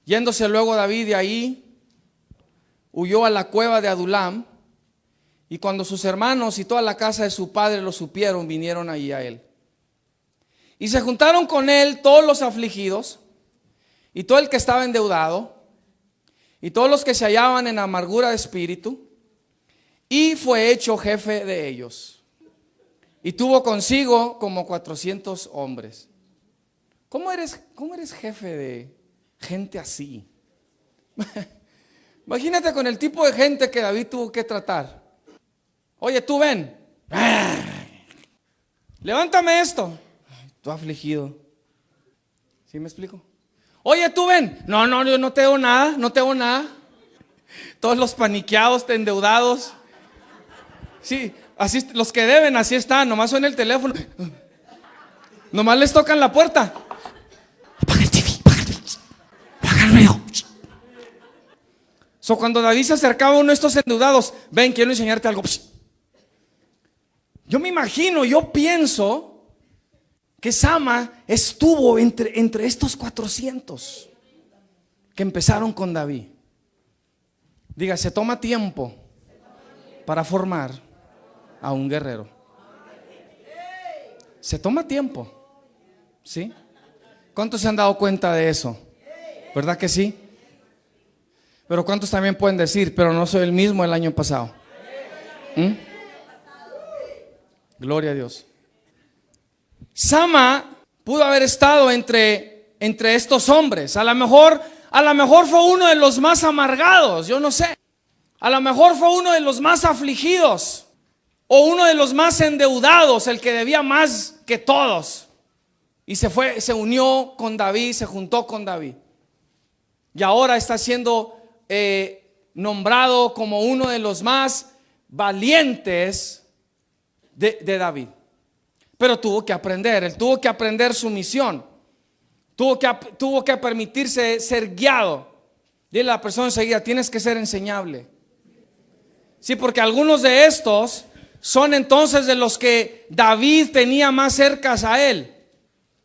yéndose luego David de ahí, huyó a la cueva de Adulam, y cuando sus hermanos y toda la casa de su padre lo supieron, vinieron allí a él. Y se juntaron con él todos los afligidos y todo el que estaba endeudado y todos los que se hallaban en amargura de espíritu, y fue hecho jefe de ellos. Y tuvo consigo como 400 hombres. ¿Cómo eres jefe de gente así? Imagínate con el tipo de gente que David tuvo que tratar. Oye, tú ven. Levántame esto. Tú afligido. ¿Sí me explico? Oye, tú ven. No, yo no te hago nada, no te hago nada. Todos los paniqueados, endeudados. Sí, así, los que deben, así están. Nomás suena el teléfono. Nomás les tocan la puerta. Apaga el TV, apaga el ruido. Cuando David se acercaba a uno de estos endeudados, ven, quiero enseñarte algo. Yo me imagino, yo pienso que Sama estuvo entre estos 400 que empezaron con David. Diga, se toma tiempo para formar a un guerrero. Se toma tiempo, ¿sí? ¿Cuántos se han dado cuenta de eso? ¿Verdad que sí? Pero ¿cuántos también pueden decir, pero no soy el mismo el año pasado? Gloria a Dios. Sama pudo haber estado entre estos hombres. A lo mejor fue uno de los más amargados, yo no sé. A lo mejor fue uno de los más afligidos, o uno de los más endeudados, el que debía más que todos. Y se unió con David, se juntó con David. Y ahora está siendo nombrado como uno de los más valientes de David. Pero tuvo que aprender, él tuvo que aprender su misión. Tuvo que permitirse ser guiado. Dile a la persona enseguida, tienes que ser enseñable. Sí, porque algunos de estos son entonces de los que David tenía más cercas a él.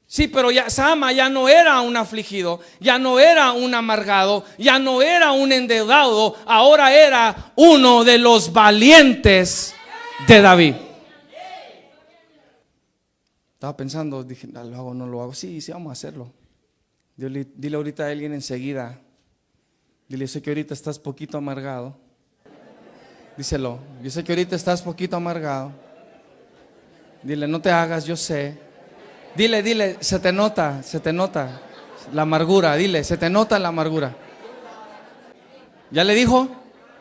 Sí, pero Sama ya no era un afligido, ya no era un amargado, ya no era un endeudado, ahora era uno de los valientes de David. Estaba pensando, dije, ¿lo hago o no lo hago? Sí, vamos a hacerlo. Dile ahorita a alguien enseguida, dile, yo sé que ahorita estás poquito amargado. Díselo, yo sé que ahorita estás poquito amargado. Dile, no te hagas, yo sé. Dile, se te nota la amargura. Dile, se te nota la amargura. ¿Ya le dijo?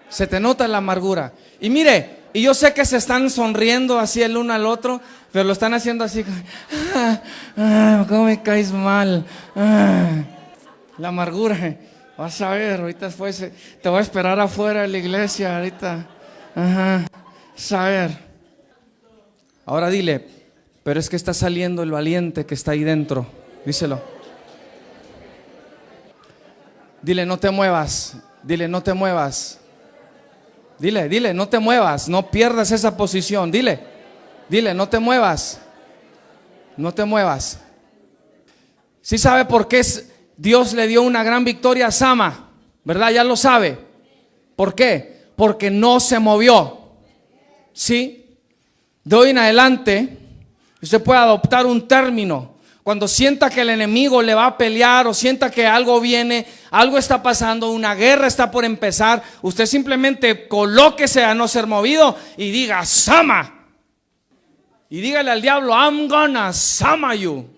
Se te nota la amargura. Y mire, y yo sé que se están sonriendo así el uno al otro, pero lo están haciendo así. ¿Cómo me caes mal? La amargura. Vas a ver, ahorita después te voy a esperar afuera de la iglesia ahorita. Saber. Ahora dile, pero es que está saliendo el valiente que está ahí dentro. Díselo. Dile, no te muevas. Dile, no te muevas. Dile, no te muevas. No pierdas esa posición. Dile, no te muevas. No te muevas. ¿Sí sabe por qué Dios le dio una gran victoria a Sama? ¿Verdad? Ya lo sabe. ¿Por qué? Porque no se movió. ¿Sí? De hoy en adelante usted puede adoptar un término. Cuando sienta que el enemigo le va a pelear o sienta que algo viene, algo está pasando, una guerra está por empezar, usted simplemente colóquese a no ser movido y diga, Sama. Y dígale al diablo, I'm gonna Sama you.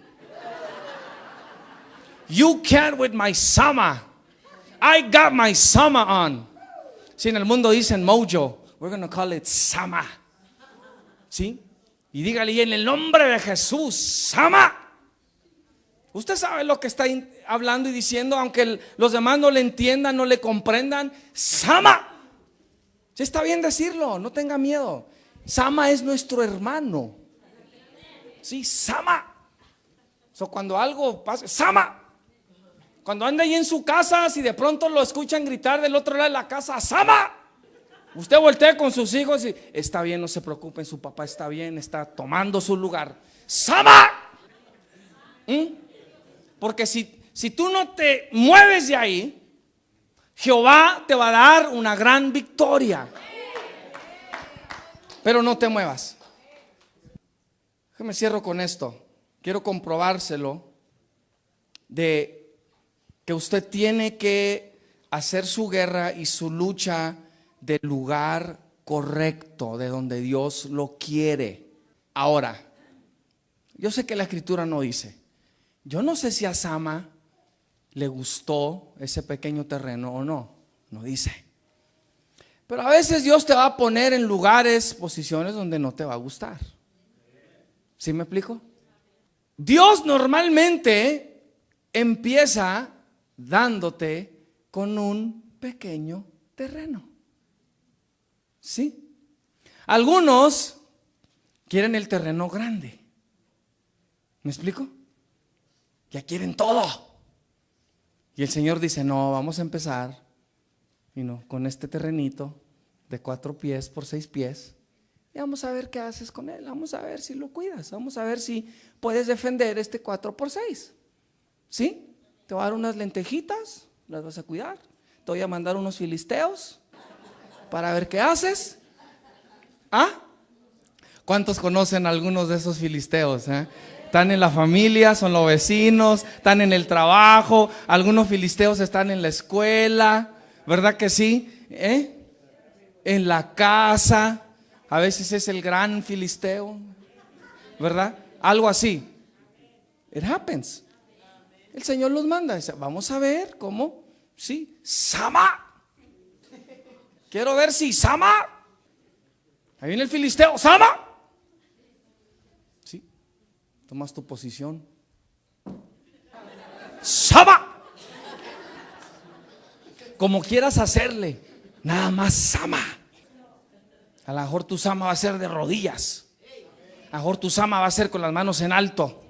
You can't with my Sama. I got my Sama on. Si en el mundo dicen mojo, we're gonna call it Sama. ¿Sí? Y dígale, y en el nombre de Jesús, Sama. Usted sabe lo que está hablando y diciendo, aunque los demás no le entiendan, no le comprendan. Sama. Sí, está bien decirlo, no tenga miedo. Sama es nuestro hermano. Sí, Sama. Cuando algo pasa, Sama. Cuando anda ahí en su casa, si de pronto lo escuchan gritar del otro lado de la casa, Sama. Usted voltea con sus hijos y está bien, no se preocupen, su papá está bien, está tomando su lugar. ¡Sama! Porque si tú no te mueves de ahí, Jehová te va a dar una gran victoria. Pero no te muevas. Déjame cierro con esto. quiero comprobárselo, de que usted tiene que hacer su guerra y su lucha del lugar correcto, de donde Dios lo quiere. Ahora, yo sé que la escritura no dice, yo no sé si a Sama le gustó ese pequeño terreno o no, no dice. Pero a veces Dios te va a poner en lugares, posiciones donde no te va a gustar. ¿Sí me explico? Dios normalmente empieza dándote con un pequeño terreno. ¿Sí? Algunos quieren el terreno grande. ¿Me explico? Ya quieren todo. Y el Señor dice, no, vamos a empezar con este terrenito de 4 pies por 6 pies. Y vamos a ver qué haces con él. Vamos a ver si lo cuidas. Vamos a ver si puedes defender este 4 por 6. ¿Sí? Te voy a dar unas lentejitas, las vas a cuidar. Te voy a mandar unos filisteos para ver qué haces. ¿Ah? ¿Cuántos conocen algunos de esos filisteos? Están en la familia, son los vecinos, están en el trabajo, algunos filisteos están en la escuela, ¿verdad que sí? En la casa, a veces es el gran filisteo, ¿verdad? Algo así. It happens. El Señor los manda, dice, vamos a ver cómo, sí, Sama. Quiero ver si Sama. Ahí viene el filisteo, Sama. Sí, tomas tu posición. Sama. Como quieras hacerle, nada más Sama. A lo mejor tu Sama va a ser de rodillas. A lo mejor tu Sama va a ser con las manos en alto.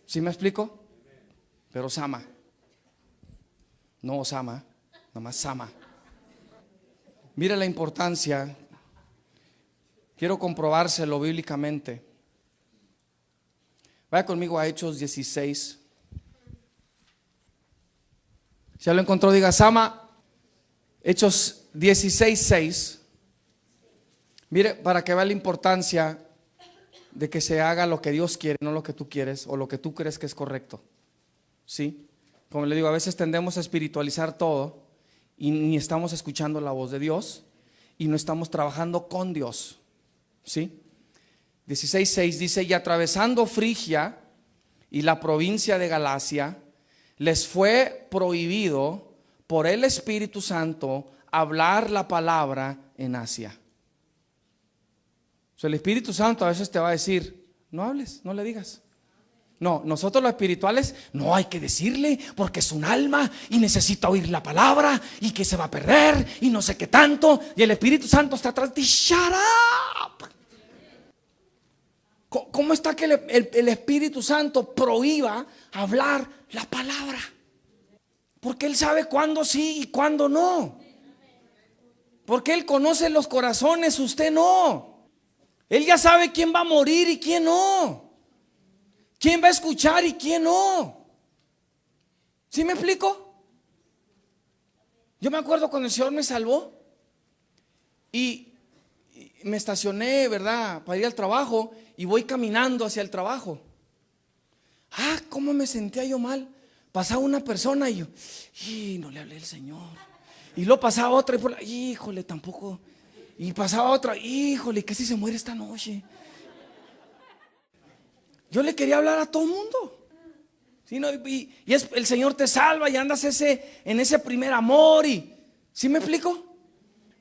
¿Sí me explico? Pero Sama. No Osama, nada más Sama. Mire la importancia. Quiero comprobárselo bíblicamente. Vaya conmigo a Hechos 16. Si ya lo encontró, diga Sama. Hechos 16:6. Mire, para que vea la importancia de que se haga lo que Dios quiere, no lo que tú quieres o lo que tú crees que es correcto. ¿Sí? Como le digo, a veces tendemos a espiritualizar todo y ni estamos escuchando la voz de Dios y no estamos trabajando con Dios. ¿Sí? 16:6 dice, y atravesando Frigia y la provincia de Galacia, les fue prohibido por el Espíritu Santo hablar la palabra en Asia. O sea, el Espíritu Santo a veces te va a decir, no hables, no le digas. No, nosotros los espirituales no hay que decirle porque es un alma y necesita oír la palabra y que se va a perder y no sé qué tanto. Y el Espíritu Santo está atrás de shut up. ¿Cómo está que el Espíritu Santo prohíba hablar la palabra? Porque Él sabe cuándo sí y cuándo no. Porque Él conoce los corazones, usted no. Él ya sabe quién va a morir y quién no. ¿Quién va a escuchar y quién no? ¿Sí me explico? Yo me acuerdo cuando el Señor me salvó y me estacioné, ¿verdad? Para ir al trabajo y voy caminando hacia el trabajo. ¿Cómo me sentía yo mal? Pasaba una persona y yo, no le hablé al Señor. Y luego pasaba otra y híjole, tampoco. Y pasaba otra, híjole, casi se muere esta noche. Yo le quería hablar a todo el mundo. ¿Sí? El Señor te salva y andas en ese primer amor. ¿Sí me explico?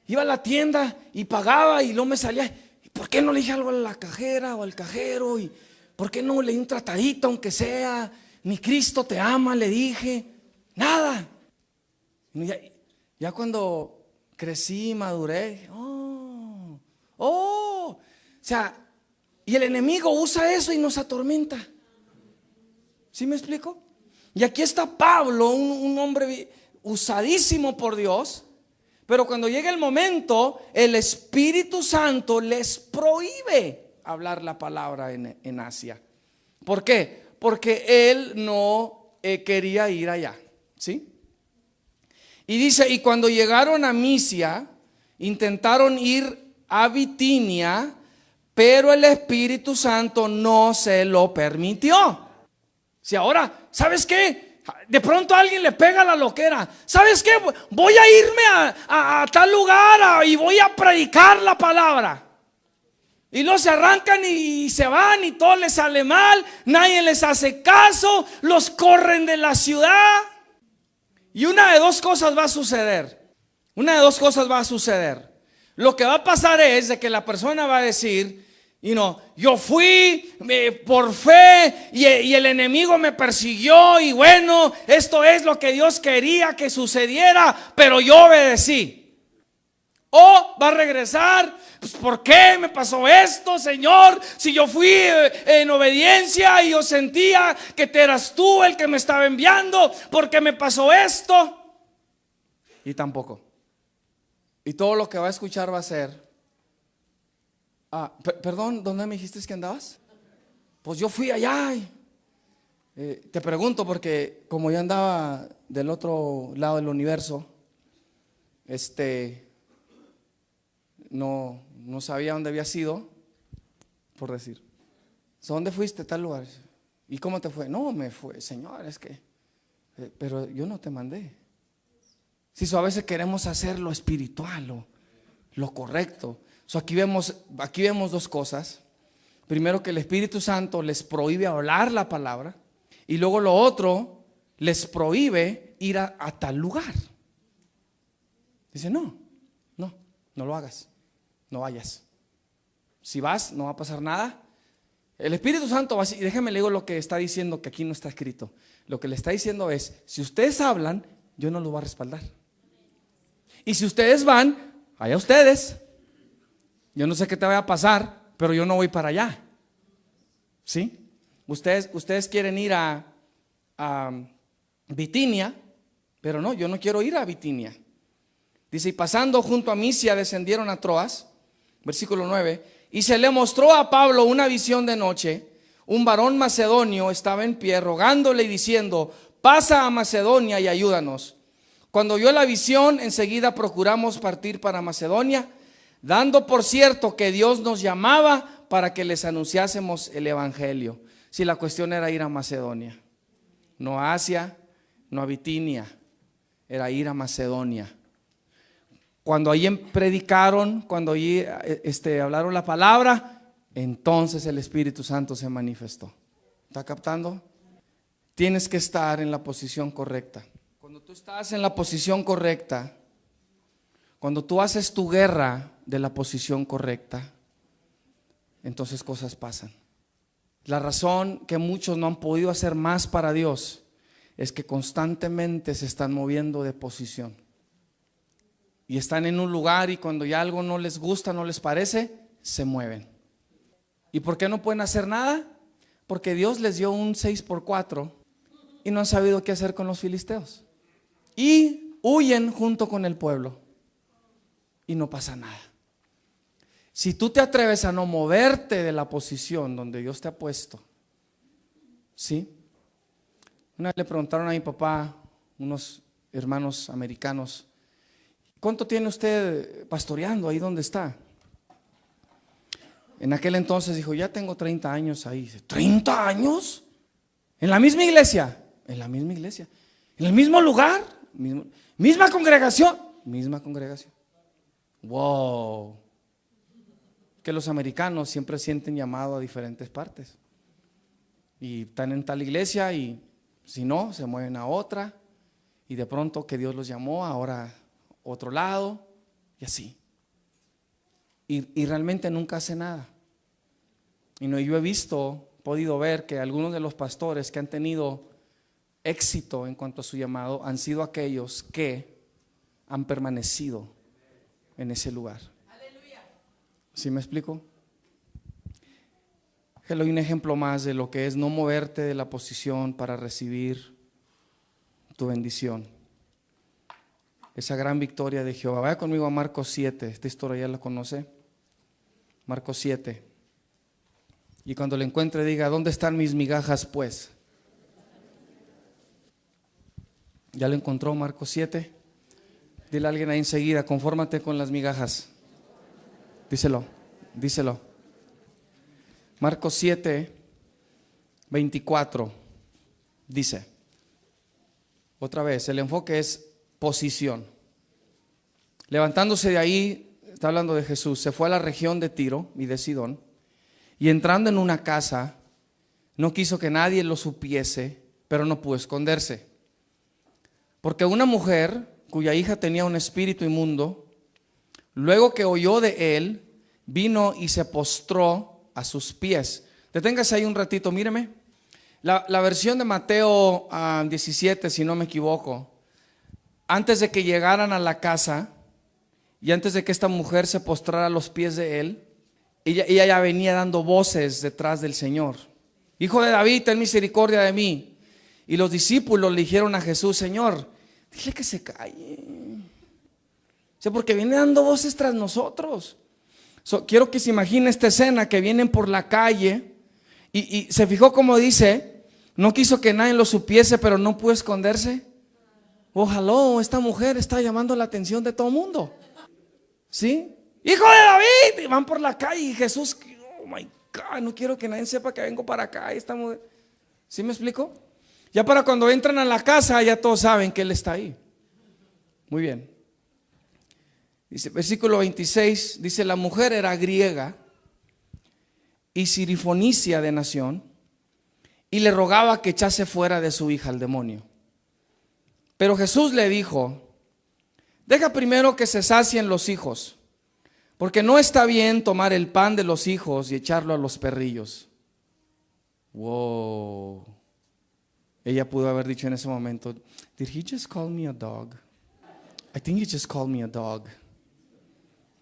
Iba a la tienda y pagaba y luego me salía. ¿Y por qué no le dije algo a la cajera o al cajero? ¿Y por qué no le di un tratadito aunque sea? Mi Cristo te ama, le dije. Nada. Ya cuando crecí, maduré. O sea, y el enemigo usa eso y nos atormenta. ¿Sí me explico? Y aquí está Pablo, un hombre usadísimo por Dios, pero cuando llega el momento, el Espíritu Santo les prohíbe hablar la palabra en Asia. ¿Por qué? Porque él no quería ir allá. ¿Sí? Y dice, y cuando llegaron a Misia, intentaron ir a Bitinia, pero el Espíritu Santo no se lo permitió. Si ahora, ¿sabes qué? De pronto a alguien le pega la loquera. ¿Sabes qué? Voy a irme a tal lugar y voy a predicar la palabra. Y luego se arrancan y se van y todo les sale mal. Nadie les hace caso. Los corren de la ciudad. Y una de dos cosas va a suceder. Una de dos cosas va a suceder. Lo que va a pasar es de que la persona va a decir, yo fui por fe y el enemigo me persiguió y bueno, esto es lo que Dios quería que sucediera, pero yo obedecí. O va a regresar, pues ¿por qué me pasó esto, Señor? Si yo fui en obediencia y yo sentía que te eras tú el que me estaba enviando, ¿por qué me pasó esto? Y tampoco. Y todo lo que va a escuchar va a ser, perdón, ¿dónde me dijiste que andabas? Pues yo fui allá. Te pregunto porque como yo andaba del otro lado del universo, no sabía dónde había sido, por decir. ¿Dónde fuiste? Tal lugar. ¿Y cómo te fue? No, me fue, Señor, es que, pero yo no te mandé. Si a veces queremos hacer lo espiritual, lo correcto. Aquí vemos dos cosas. Primero, que el Espíritu Santo les prohíbe hablar la palabra. Y luego lo otro, les prohíbe ir a tal lugar. Dice, no lo hagas, no vayas. Si vas, no va a pasar nada. El Espíritu Santo va a decir, y déjame le digo lo que está diciendo, que aquí no está escrito. Lo que le está diciendo es, si ustedes hablan, yo no los voy a respaldar. Y si ustedes van, allá ustedes. Yo no sé qué te vaya a pasar, pero yo no voy para allá. ¿Sí? Ustedes quieren ir a Bitinia, pero no, yo no quiero ir a Bitinia. Dice, y pasando junto a Misia descendieron a Troas, versículo 9, y se le mostró a Pablo una visión de noche. Un varón macedonio estaba en pie rogándole y diciendo, pasa a Macedonia y ayúdanos. Cuando vio la visión, enseguida procuramos partir para Macedonia, dando por cierto que Dios nos llamaba para que les anunciásemos el evangelio. Si la cuestión era ir a Macedonia, no a Asia, no a Bitinia, era ir a Macedonia. Cuando allí predicaron, cuando allí hablaron la palabra, entonces el Espíritu Santo se manifestó. ¿Está captando? Tienes que estar en la posición correcta. Cuando tú estás en la posición correcta, cuando tú haces tu guerra de la posición correcta, entonces cosas pasan. La razón que muchos no han podido hacer más para Dios es que constantemente se están moviendo de posición. Y están en un lugar y cuando ya algo no les gusta, no les parece, se mueven. ¿Y por qué no pueden hacer nada? Porque Dios les dio un 6x4 y no han sabido qué hacer con los filisteos. Y huyen junto con el pueblo y no pasa nada. Si tú te atreves a no moverte de la posición donde Dios te ha puesto, ¿sí? Una vez le preguntaron a mi papá, unos hermanos americanos, ¿cuánto tiene usted pastoreando ahí donde está? En aquel entonces dijo, ya tengo 30 años ahí. Dice, ¿30 años? ¿En la misma iglesia? En la misma iglesia. ¿En el mismo lugar? ¿Misma congregación? Misma congregación. Wow. Que los americanos siempre sienten llamado a diferentes partes. Y están en tal iglesia y si no, se mueven a otra. Y de pronto que Dios los llamó, ahora otro lado y así. Y realmente nunca hace nada. Y no, yo he podido ver que algunos de los pastores que han tenido éxito en cuanto a su llamado han sido aquellos que han permanecido en ese lugar. ¿Sí me explico? Que le doy un ejemplo más de lo que es no moverte de la posición para recibir tu bendición. Esa gran victoria de Jehová. Vaya conmigo a Marcos 7. Esta historia ya la conoce. Marcos 7. Y cuando le encuentre diga, ¿dónde están mis migajas pues? ¿Ya lo encontró? Marcos 7. Dile a alguien ahí enseguida, confórmate con las migajas. Díselo. Marcos 7, 24. Dice, otra vez, el enfoque es posición. Levantándose de ahí, está hablando de Jesús, se fue a la región de Tiro y de Sidón, y entrando en una casa, no quiso que nadie lo supiese, pero no pudo esconderse. Porque una mujer cuya hija tenía un espíritu inmundo, luego que oyó de él, vino y se postró a sus pies. Deténgase ahí un ratito, míreme. La versión de Mateo 17, si no me equivoco, antes de que llegaran a la casa y antes de que esta mujer se postrara a los pies de él, ella ya venía dando voces detrás del Señor. Hijo de David, ten misericordia de mí. Y los discípulos le dijeron a Jesús, Señor, dile que se calle. O sea, porque viene dando voces tras nosotros. Quiero que se imagine esta escena, que vienen por la calle y se fijó como dice, no quiso que nadie lo supiese, pero no pudo esconderse. Ojalá esta mujer está llamando la atención de todo el mundo. ¿Sí? Hijo de David, y van por la calle y Jesús, oh my God, no quiero que nadie sepa que vengo para acá. Esta mujer. ¿Sí me explico? Ya para cuando entran a la casa, ya todos saben que él está ahí. Muy bien. Dice, versículo 26, dice, la mujer era griega y sirifonicia de nación, y le rogaba que echase fuera de su hija al demonio. Pero Jesús le dijo, deja primero que se sacien los hijos, porque no está bien tomar el pan de los hijos y echarlo a los perrillos. Wow. Ella pudo haber dicho en ese momento, did he just call me a dog? I think he just called me a dog.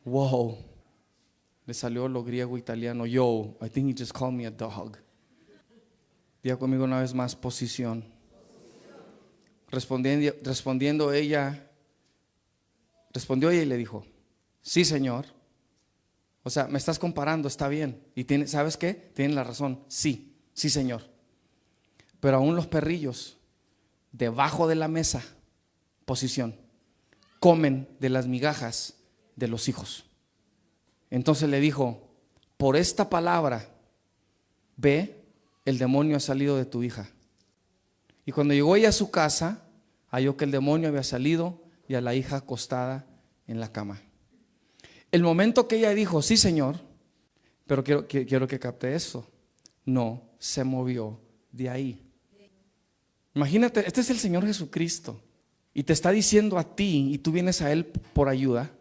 Wow. Le salió lo griego italiano. Yo, I think he just called me a dog. Diga conmigo una vez más, posición. Respondió ella y le dijo, sí, Señor. O sea, me estás comparando, está bien. Y ¿sabes qué? Tienen la razón. Sí, Señor. Pero aún los perrillos debajo de la mesa, posición, comen de las migajas de los hijos. Entonces le dijo, por esta palabra, ve, el demonio ha salido de tu hija. Y cuando llegó ella a su casa, halló que el demonio había salido y a la hija acostada en la cama. El momento que ella dijo, sí, Señor, pero quiero que capte eso, no se movió de ahí. Imagínate, este es el Señor Jesucristo y te está diciendo a ti y tú vienes a Él por ayuda.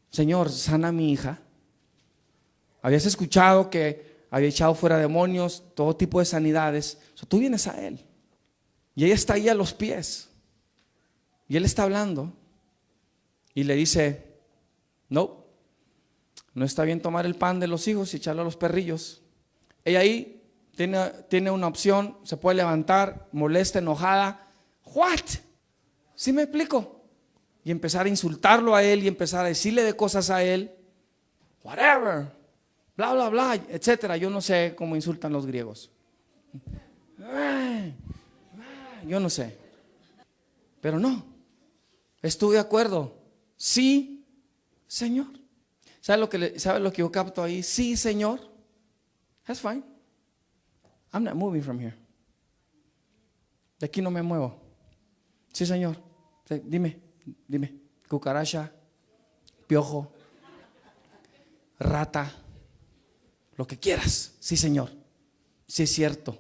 Señor, sana a mi hija. Habías escuchado que había echado fuera demonios, todo tipo de sanidades. Tú vienes a Él y ella está ahí a los pies y Él está hablando y le dice, no está bien tomar el pan de los hijos y echarlo a los perrillos. Ella ahí tiene una opción, se puede levantar, molesta, enojada. ¿What? ¿Sí me explico? Y empezar a insultarlo a él y empezar a decirle de cosas a él. Whatever. Bla, bla, bla, etcétera. Yo no sé cómo insultan los griegos. Yo no sé. Pero no. Estuve de acuerdo. Sí, Señor. ¿Sabe lo que yo capto ahí? Sí, Señor. That's fine. I'm not moving from here. De aquí no me muevo. Sí, Señor. Dime. Cucaracha, piojo, rata, lo que quieras. Sí, Señor. Sí, es cierto.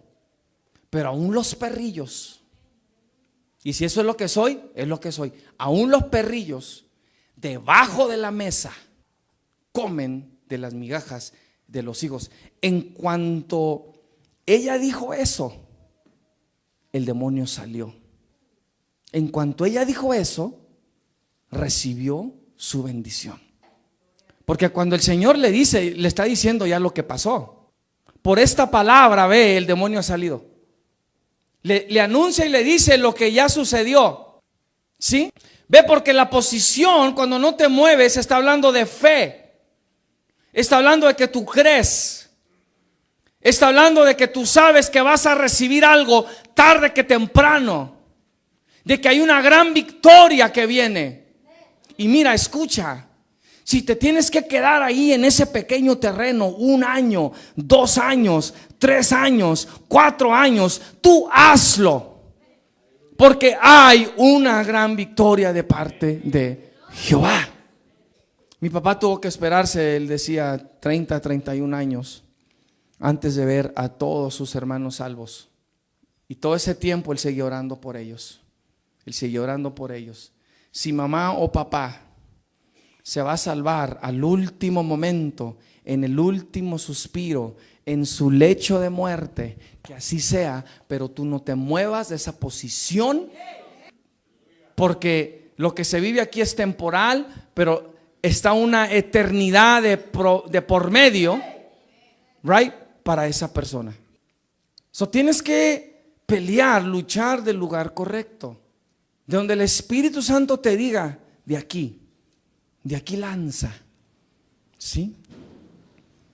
Pero aún los perrillos, y si eso es lo que soy, es lo que soy. Aún los perrillos debajo de la mesa comen de las migajas de los hijos. En cuanto ella dijo eso, el demonio salió. En cuanto ella dijo eso, recibió su bendición. Porque cuando el Señor le está diciendo ya lo que pasó. Por esta palabra, ve, el demonio ha salido. Le anuncia y le dice lo que ya sucedió. ¿Sí? Ve, porque la posición, cuando no te mueves, está hablando de fe. Está hablando de que tú crees. Está hablando de que tú sabes que vas a recibir algo tarde que temprano. De que hay una gran victoria que viene. Y mira, escucha. Si te tienes que quedar ahí en ese pequeño terreno 1 año, 2 años, 3 años, 4 años, tú hazlo. Porque hay una gran victoria de parte de Jehová. Mi papá tuvo que esperarse, él decía 30, 31 años antes de ver a todos sus hermanos salvos. Y todo ese tiempo él seguía orando por ellos. Él seguía orando por ellos. Si mamá o papá se va a salvar al último momento, en el último suspiro, en su lecho de muerte, que así sea, pero tú no te muevas de esa posición, porque lo que se vive aquí es temporal, pero está una eternidad de por medio, right, para esa persona. So tienes que pelear, luchar del lugar correcto, de donde el Espíritu Santo te diga, de aquí lanza, ¿sí?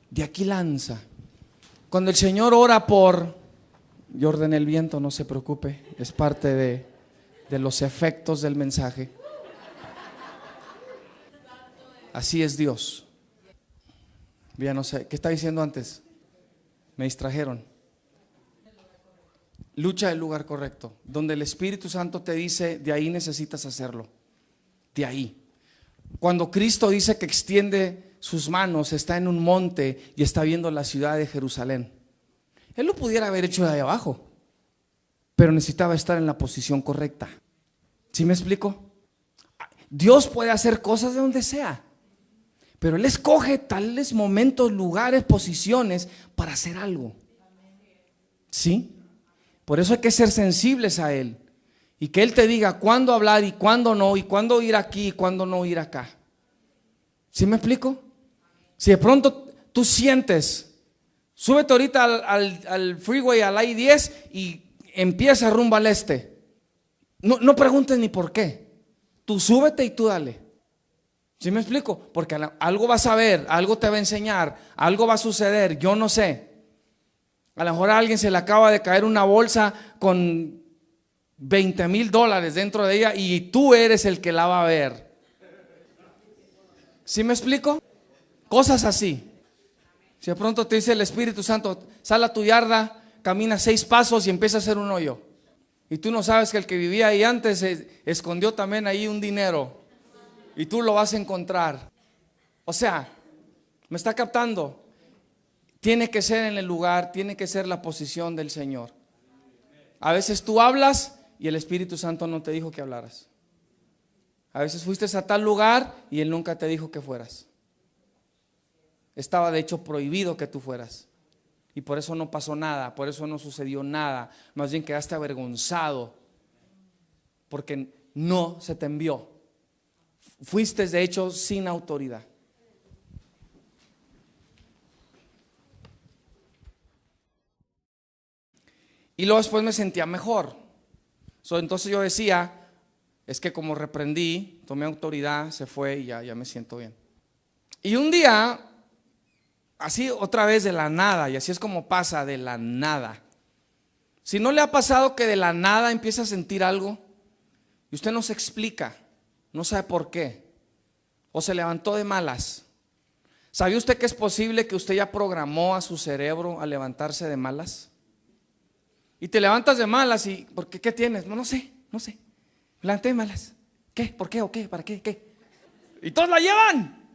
De aquí lanza. Cuando el Señor ora por, yo ordené el viento, no se preocupe, es parte de los efectos del mensaje. Así es Dios. Ya no sé, ¿qué estaba diciendo antes? Me distrajeron. Lucha del lugar correcto, donde el Espíritu Santo te dice, de ahí necesitas hacerlo, de ahí. Cuando Cristo dice que extiende sus manos, está en un monte y está viendo la ciudad de Jerusalén. Él lo pudiera haber hecho de ahí abajo, pero necesitaba estar en la posición correcta. ¿Sí me explico? Dios puede hacer cosas de donde sea, pero Él escoge tales momentos, lugares, posiciones para hacer algo. ¿Sí? Por eso hay que ser sensibles a Él. Y que Él te diga cuándo hablar y cuándo no, y cuándo ir aquí y cuándo no ir acá. ¿Sí me explico? Si de pronto tú sientes, súbete ahorita al freeway, al I-10 y empieza rumbo al este. No preguntes ni por qué. Tú súbete y tú dale. ¿Sí me explico? Porque algo vas a ver, algo te va a enseñar, algo va a suceder, yo no sé. A lo mejor a alguien se le acaba de caer una bolsa con $20,000 dentro de ella y tú eres el que la va a ver. ¿Sí me explico? Cosas así. Si de pronto te dice el Espíritu Santo, sal a tu yarda, camina 6 pasos y empieza a hacer un hoyo. Y tú no sabes que el que vivía ahí antes escondió también ahí un dinero. Y tú lo vas a encontrar. O sea, ¿me está captando? Tiene que ser en el lugar, tiene que ser la posición del Señor. A veces tú hablas y el Espíritu Santo no te dijo que hablaras. A veces fuiste a tal lugar y Él nunca te dijo que fueras. Estaba de hecho prohibido que tú fueras. Y por eso no pasó nada, por eso no sucedió nada. Más bien quedaste avergonzado porque no se te envió. Fuiste de hecho sin autoridad. Y luego después me sentía mejor. Entonces yo decía, es que como reprendí, tomé autoridad, se fue y ya me siento bien. Y un día, así otra vez de la nada, y así es como pasa de la nada. Si no le ha pasado que de la nada empieza a sentir algo y usted no se explica, no sabe por qué, o se levantó de malas. ¿Sabía usted que es posible que usted ya programó a su cerebro a levantarse de malas? Y te levantas de malas y ¿por qué? ¿Qué tienes? No sé. Me levanté de malas. ¿Qué? ¿Por qué? ¿O qué? ¿Para qué? ¿Qué? Y todos la llevan,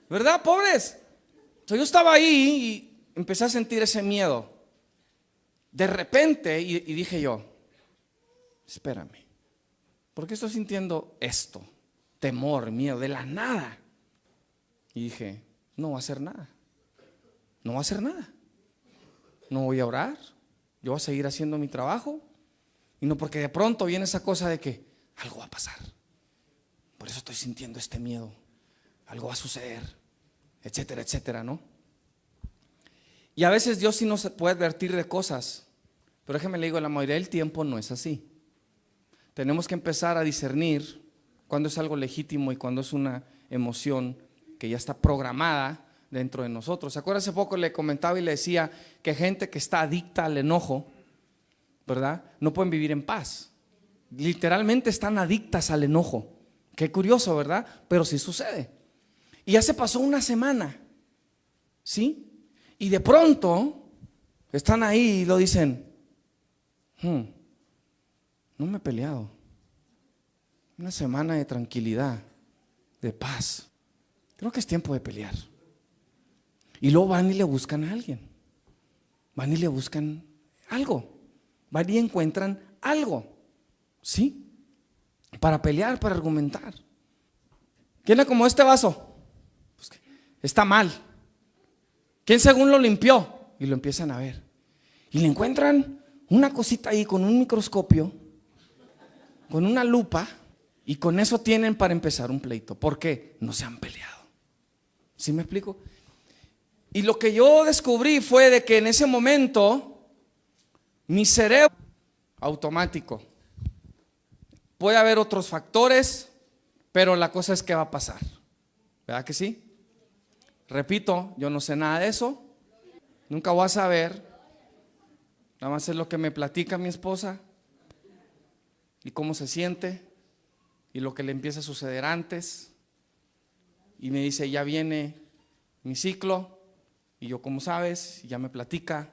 ¿verdad? Pobres. Entonces yo estaba ahí y empecé a sentir ese miedo. De repente, y dije yo, espérame, ¿por qué estoy sintiendo esto? Temor, miedo, de la nada. Y dije, no voy a hacer nada. No voy a hacer nada. No voy a orar. Yo voy a seguir haciendo mi trabajo. Y no porque de pronto viene esa cosa de que algo va a pasar. Por eso estoy sintiendo este miedo. Algo va a suceder, etcétera, etcétera, ¿no? Y a veces Dios sí nos puede advertir de cosas. Pero déjeme le digo, la mayoría del tiempo no es así. Tenemos que empezar a discernir cuando es algo legítimo y cuando es una emoción que ya está programada dentro de nosotros. ¿Se acuerda? Hace poco le comentaba y le decía que gente que está adicta al enojo, ¿verdad? No pueden vivir en paz. Literalmente están adictas al enojo. Qué curioso, ¿verdad? Pero sí sucede. Y ya se pasó una semana, ¿sí? Y de pronto están ahí y lo dicen, no me he peleado. Una semana de tranquilidad, de paz. Creo que es tiempo de pelear. Y luego van y le buscan a alguien. Van y le buscan algo. Van y encuentran algo, ¿sí? Para pelear, para argumentar. ¿Quién acomodó este vaso? Pues está mal. ¿Quién según lo limpió? Y lo empiezan a ver. Y le encuentran una cosita ahí con un microscopio, con una lupa, y con eso tienen para empezar un pleito. ¿Por qué? No se han peleado. ¿Sí me explico? Y lo que yo descubrí fue de que en ese momento mi cerebro automático, puede haber otros factores, pero la cosa es que va a pasar. ¿Verdad que sí? Repito, yo no sé nada de eso, nunca voy a saber, nada más es lo que me platica mi esposa y cómo se siente y lo que le empieza a suceder antes. Y me dice, ya viene mi ciclo. Y yo, ¿cómo sabes? Y ya me platica.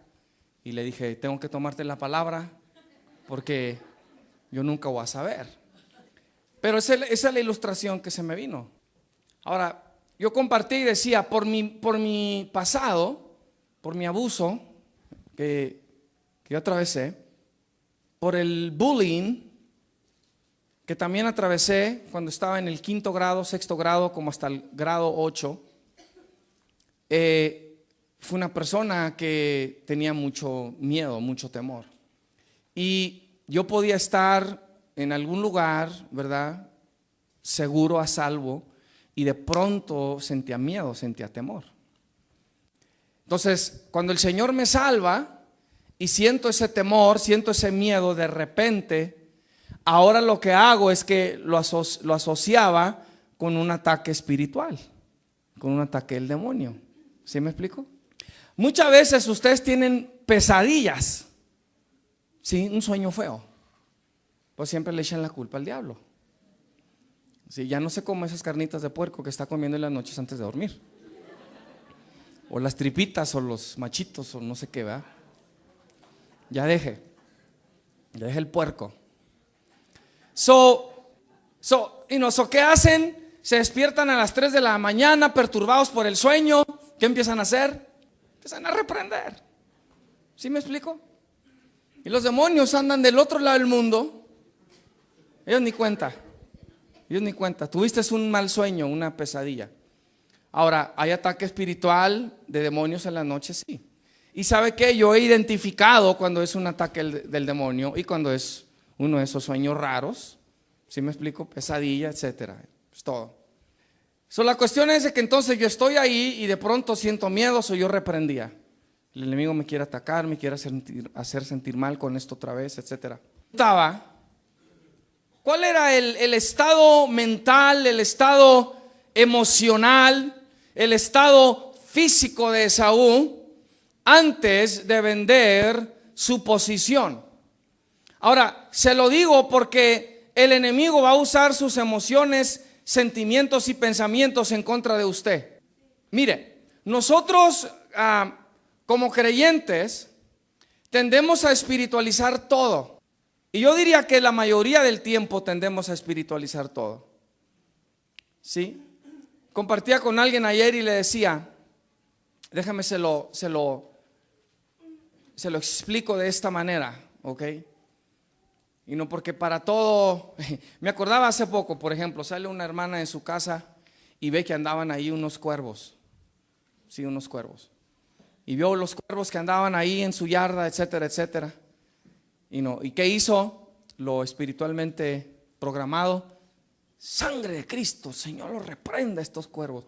Y le dije, tengo que tomarte la palabra porque yo nunca voy a saber. Pero esa es la ilustración que se me vino. Ahora, yo compartí y decía, por mi pasado, por mi abuso que yo atravesé, por el bullying que también atravesé cuando estaba en el 5º grado, 6º grado, como hasta el grado 8, fue una persona que tenía mucho miedo, mucho temor. Y yo podía estar en algún lugar, ¿verdad?, seguro, a salvo, y de pronto sentía miedo, sentía temor. Entonces, cuando el Señor me salva y siento ese temor, siento ese miedo, de repente, ahora lo que hago es que lo asociaba con un ataque espiritual, con un ataque del demonio. ¿Sí me explico? Muchas veces ustedes tienen pesadillas, ¿sí? Un sueño feo, pues siempre le echan la culpa al diablo. Sí, ya no se come esas carnitas de puerco que está comiendo en las noches antes de dormir, o las tripitas, o los machitos, o no sé qué, ¿verdad? Ya deje el puerco. ¿Qué hacen? Se despiertan a las 3 de la mañana perturbados por el sueño. ¿Qué empiezan a hacer? Empiezan a reprender. ¿Sí me explico? Y los demonios andan del otro lado del mundo. Ellos ni cuenta. Tuviste un mal sueño, una pesadilla. Ahora, ¿hay ataque espiritual de demonios en la noche? Sí. Y ¿sabe qué? Yo he identificado cuando es un ataque del demonio y cuando es uno de esos sueños raros. ¿Sí me explico? Pesadilla, etcétera. Es todo. La cuestión es de que entonces yo estoy ahí y de pronto siento miedo, yo reprendía. El enemigo me quiere atacar, me quiere hacer sentir mal con esto otra vez, etcétera. ¿Cuál era el estado mental, el estado emocional, el estado físico de Esaú antes de vender su posición? Ahora, se lo digo porque el enemigo va a usar sus emociones, sentimientos y pensamientos en contra de usted. Mire, nosotros como creyentes tendemos a espiritualizar todo. Y yo diría que la mayoría del tiempo tendemos a espiritualizar todo. ¿Sí? Compartía con alguien ayer y le decía, déjame se lo explico de esta manera, ¿ok? Y no porque para todo, me acordaba hace poco, por ejemplo, sale una hermana de su casa y ve que andaban ahí unos cuervos. Sí, unos cuervos. Y vio los cuervos que andaban ahí en su yarda, etcétera, etcétera. ¿Y qué hizo? Lo espiritualmente programado. Sangre de Cristo, Señor, lo reprenda a estos cuervos.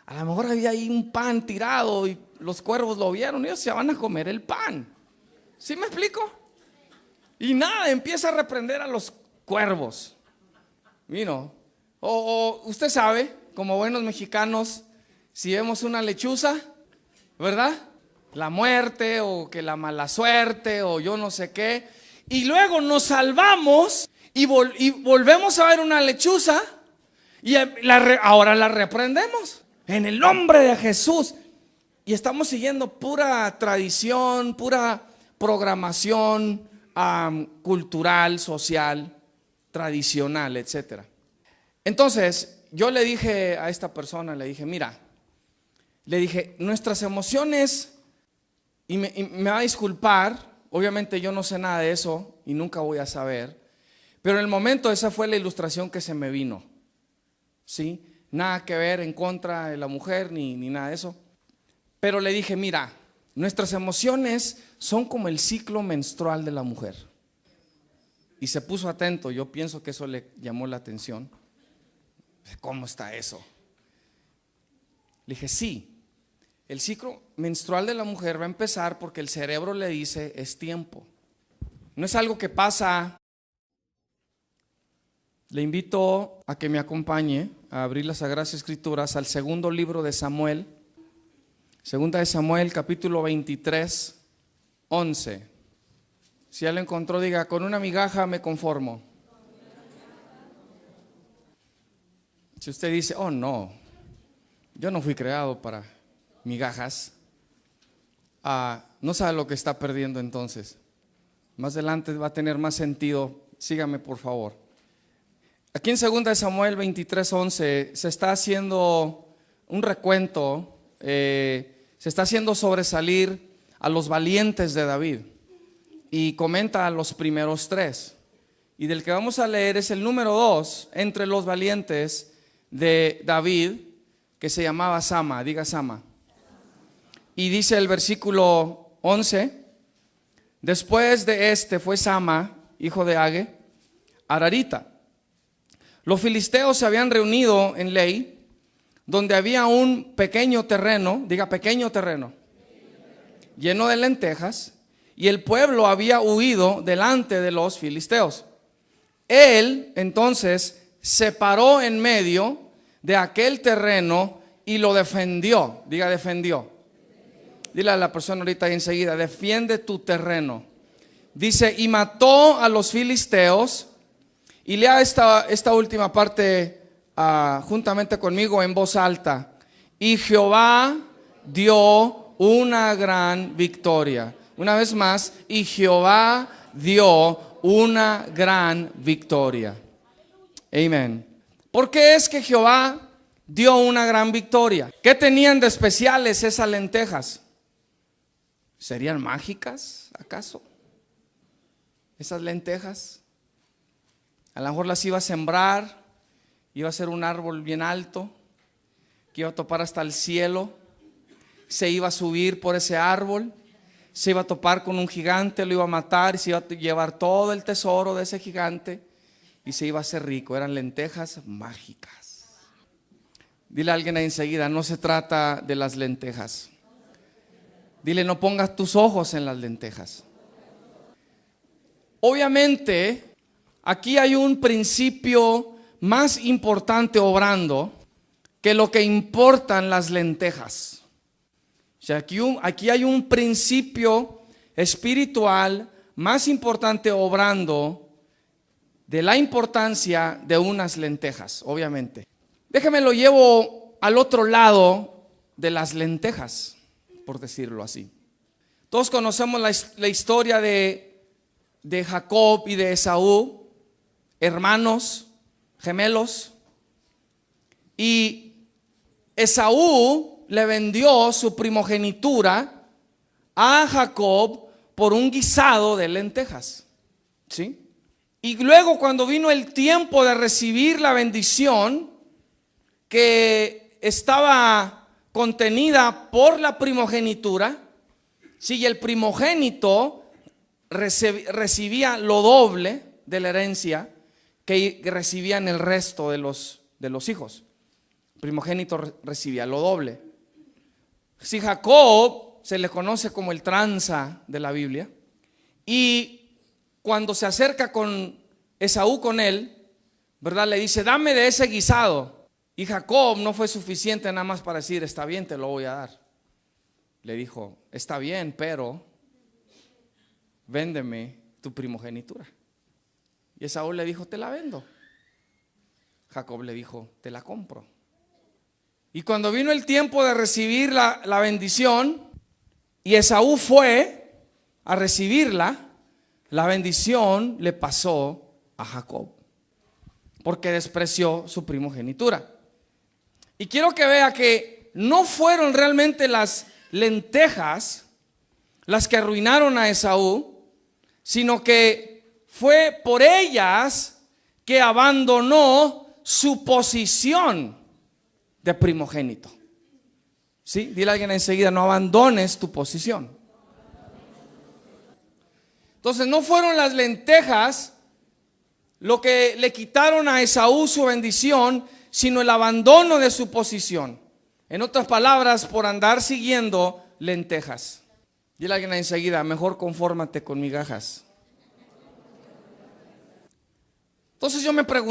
A lo mejor había ahí un pan tirado y los cuervos lo vieron y ellos se van a comer el pan. ¿Sí me explico? Y nada, empieza a reprender a los cuervos. O usted sabe, como buenos mexicanos, si vemos una lechuza, ¿verdad? La muerte o que la mala suerte o yo no sé qué. Y luego nos salvamos y volvemos a ver una lechuza Y ahora la reprendemos en el nombre de Jesús. Y estamos siguiendo pura tradición, pura programación cultural, social, tradicional, etcétera. Entonces, yo le dije a esta persona, le dije, mira, le dije, nuestras emociones, y me va a disculpar, obviamente yo no sé nada de eso y nunca voy a saber, pero en el momento esa fue la ilustración que se me vino, ¿sí? Nada que ver en contra de la mujer ni nada de eso. Pero le dije, mira, nuestras emociones son como el ciclo menstrual de la mujer. Y se puso atento, yo pienso que eso le llamó la atención. ¿Cómo está eso? Le dije, sí, el ciclo menstrual de la mujer va a empezar porque el cerebro le dice es tiempo. No es algo que pasa. Le invito a que me acompañe a abrir las Sagradas Escrituras al segundo libro de Samuel. Segunda de Samuel, capítulo 23, 11. Si ya lo encontró, diga, con una migaja me conformo. Si usted dice, oh no, yo no fui creado para migajas, no sabe lo que está perdiendo entonces. Más adelante va a tener más sentido. Sígame por favor. Aquí en 2 de Samuel 23:11 se está haciendo un recuento, se está haciendo sobresalir a los valientes de David y comenta a los primeros 3. Y del que vamos a leer es el número 2 entre los valientes de David, que se llamaba Sama. Diga Sama. Y dice el versículo 11: después de este fue Sama, hijo de Age, Ararita. Los filisteos se habían reunido en Lei, donde había un pequeño terreno, diga pequeño terreno, lleno de lentejas, y el pueblo había huido delante de los filisteos. Él entonces se paró en medio de aquel terreno y lo defendió. Diga defendió. Dile a la persona ahorita ahí enseguida, defiende tu terreno. Dice, y mató a los filisteos. Y lea esta última parte juntamente conmigo en voz alta. Y Jehová dio una gran victoria. Una vez más, y Jehová dio una gran victoria. Amén. ¿Por qué es que Jehová dio una gran victoria? ¿Qué tenían de especiales esas lentejas? ¿Serían mágicas acaso? Esas lentejas. A lo mejor las iba a sembrar, iba a ser un árbol bien alto, que iba a topar hasta el cielo, se iba a subir por ese árbol, se iba a topar con un gigante, lo iba a matar y se iba a llevar todo el tesoro de ese gigante y se iba a hacer rico. Eran lentejas mágicas. Dile a alguien ahí enseguida, no se trata de las lentejas. Dile, no pongas tus ojos en las lentejas. Obviamente, aquí hay un principio más importante obrando que lo que importan las lentejas. O sea, aquí hay un principio espiritual más importante obrando de la importancia de unas lentejas, obviamente. Déjame lo llevo al otro lado de las lentejas, por decirlo así. Todos conocemos la historia de Jacob y de Esaú, hermanos gemelos, y Esaú le vendió su primogenitura a Jacob por un guisado de lentejas, ¿sí? Y luego cuando vino el tiempo de recibir la bendición que estaba contenida por la primogenitura, sí, y el primogénito recibía lo doble de la herencia que recibían el resto de los hijos. El primogénito recibía lo doble. Si Jacob se le conoce como el tranza de la Biblia, y cuando se acerca con Esaú con él, ¿verdad? Le dice, dame de ese guisado. Y Jacob no fue suficiente nada más para decir, está bien, te lo voy a dar. Le dijo, está bien, pero véndeme tu primogenitura. Y Esaú le dijo, te la vendo. Jacob le dijo, te la compro. Y cuando vino el tiempo de recibir la bendición, y Esaú fue a recibirla, la bendición le pasó a Jacob, porque despreció su primogenitura. Y quiero que vea que no fueron realmente las lentejas las que arruinaron a Esaú, sino que fue por ellas que abandonó su posición de primogénito. ¿Sí? Dile a alguien enseguida, no abandones tu posición. Entonces no fueron las lentejas lo que le quitaron a Esaú su bendición, sino el abandono de su posición. En otras palabras, por andar siguiendo lentejas. Dile a alguien enseguida, mejor confórmate con migajas. Entonces yo me pregunto,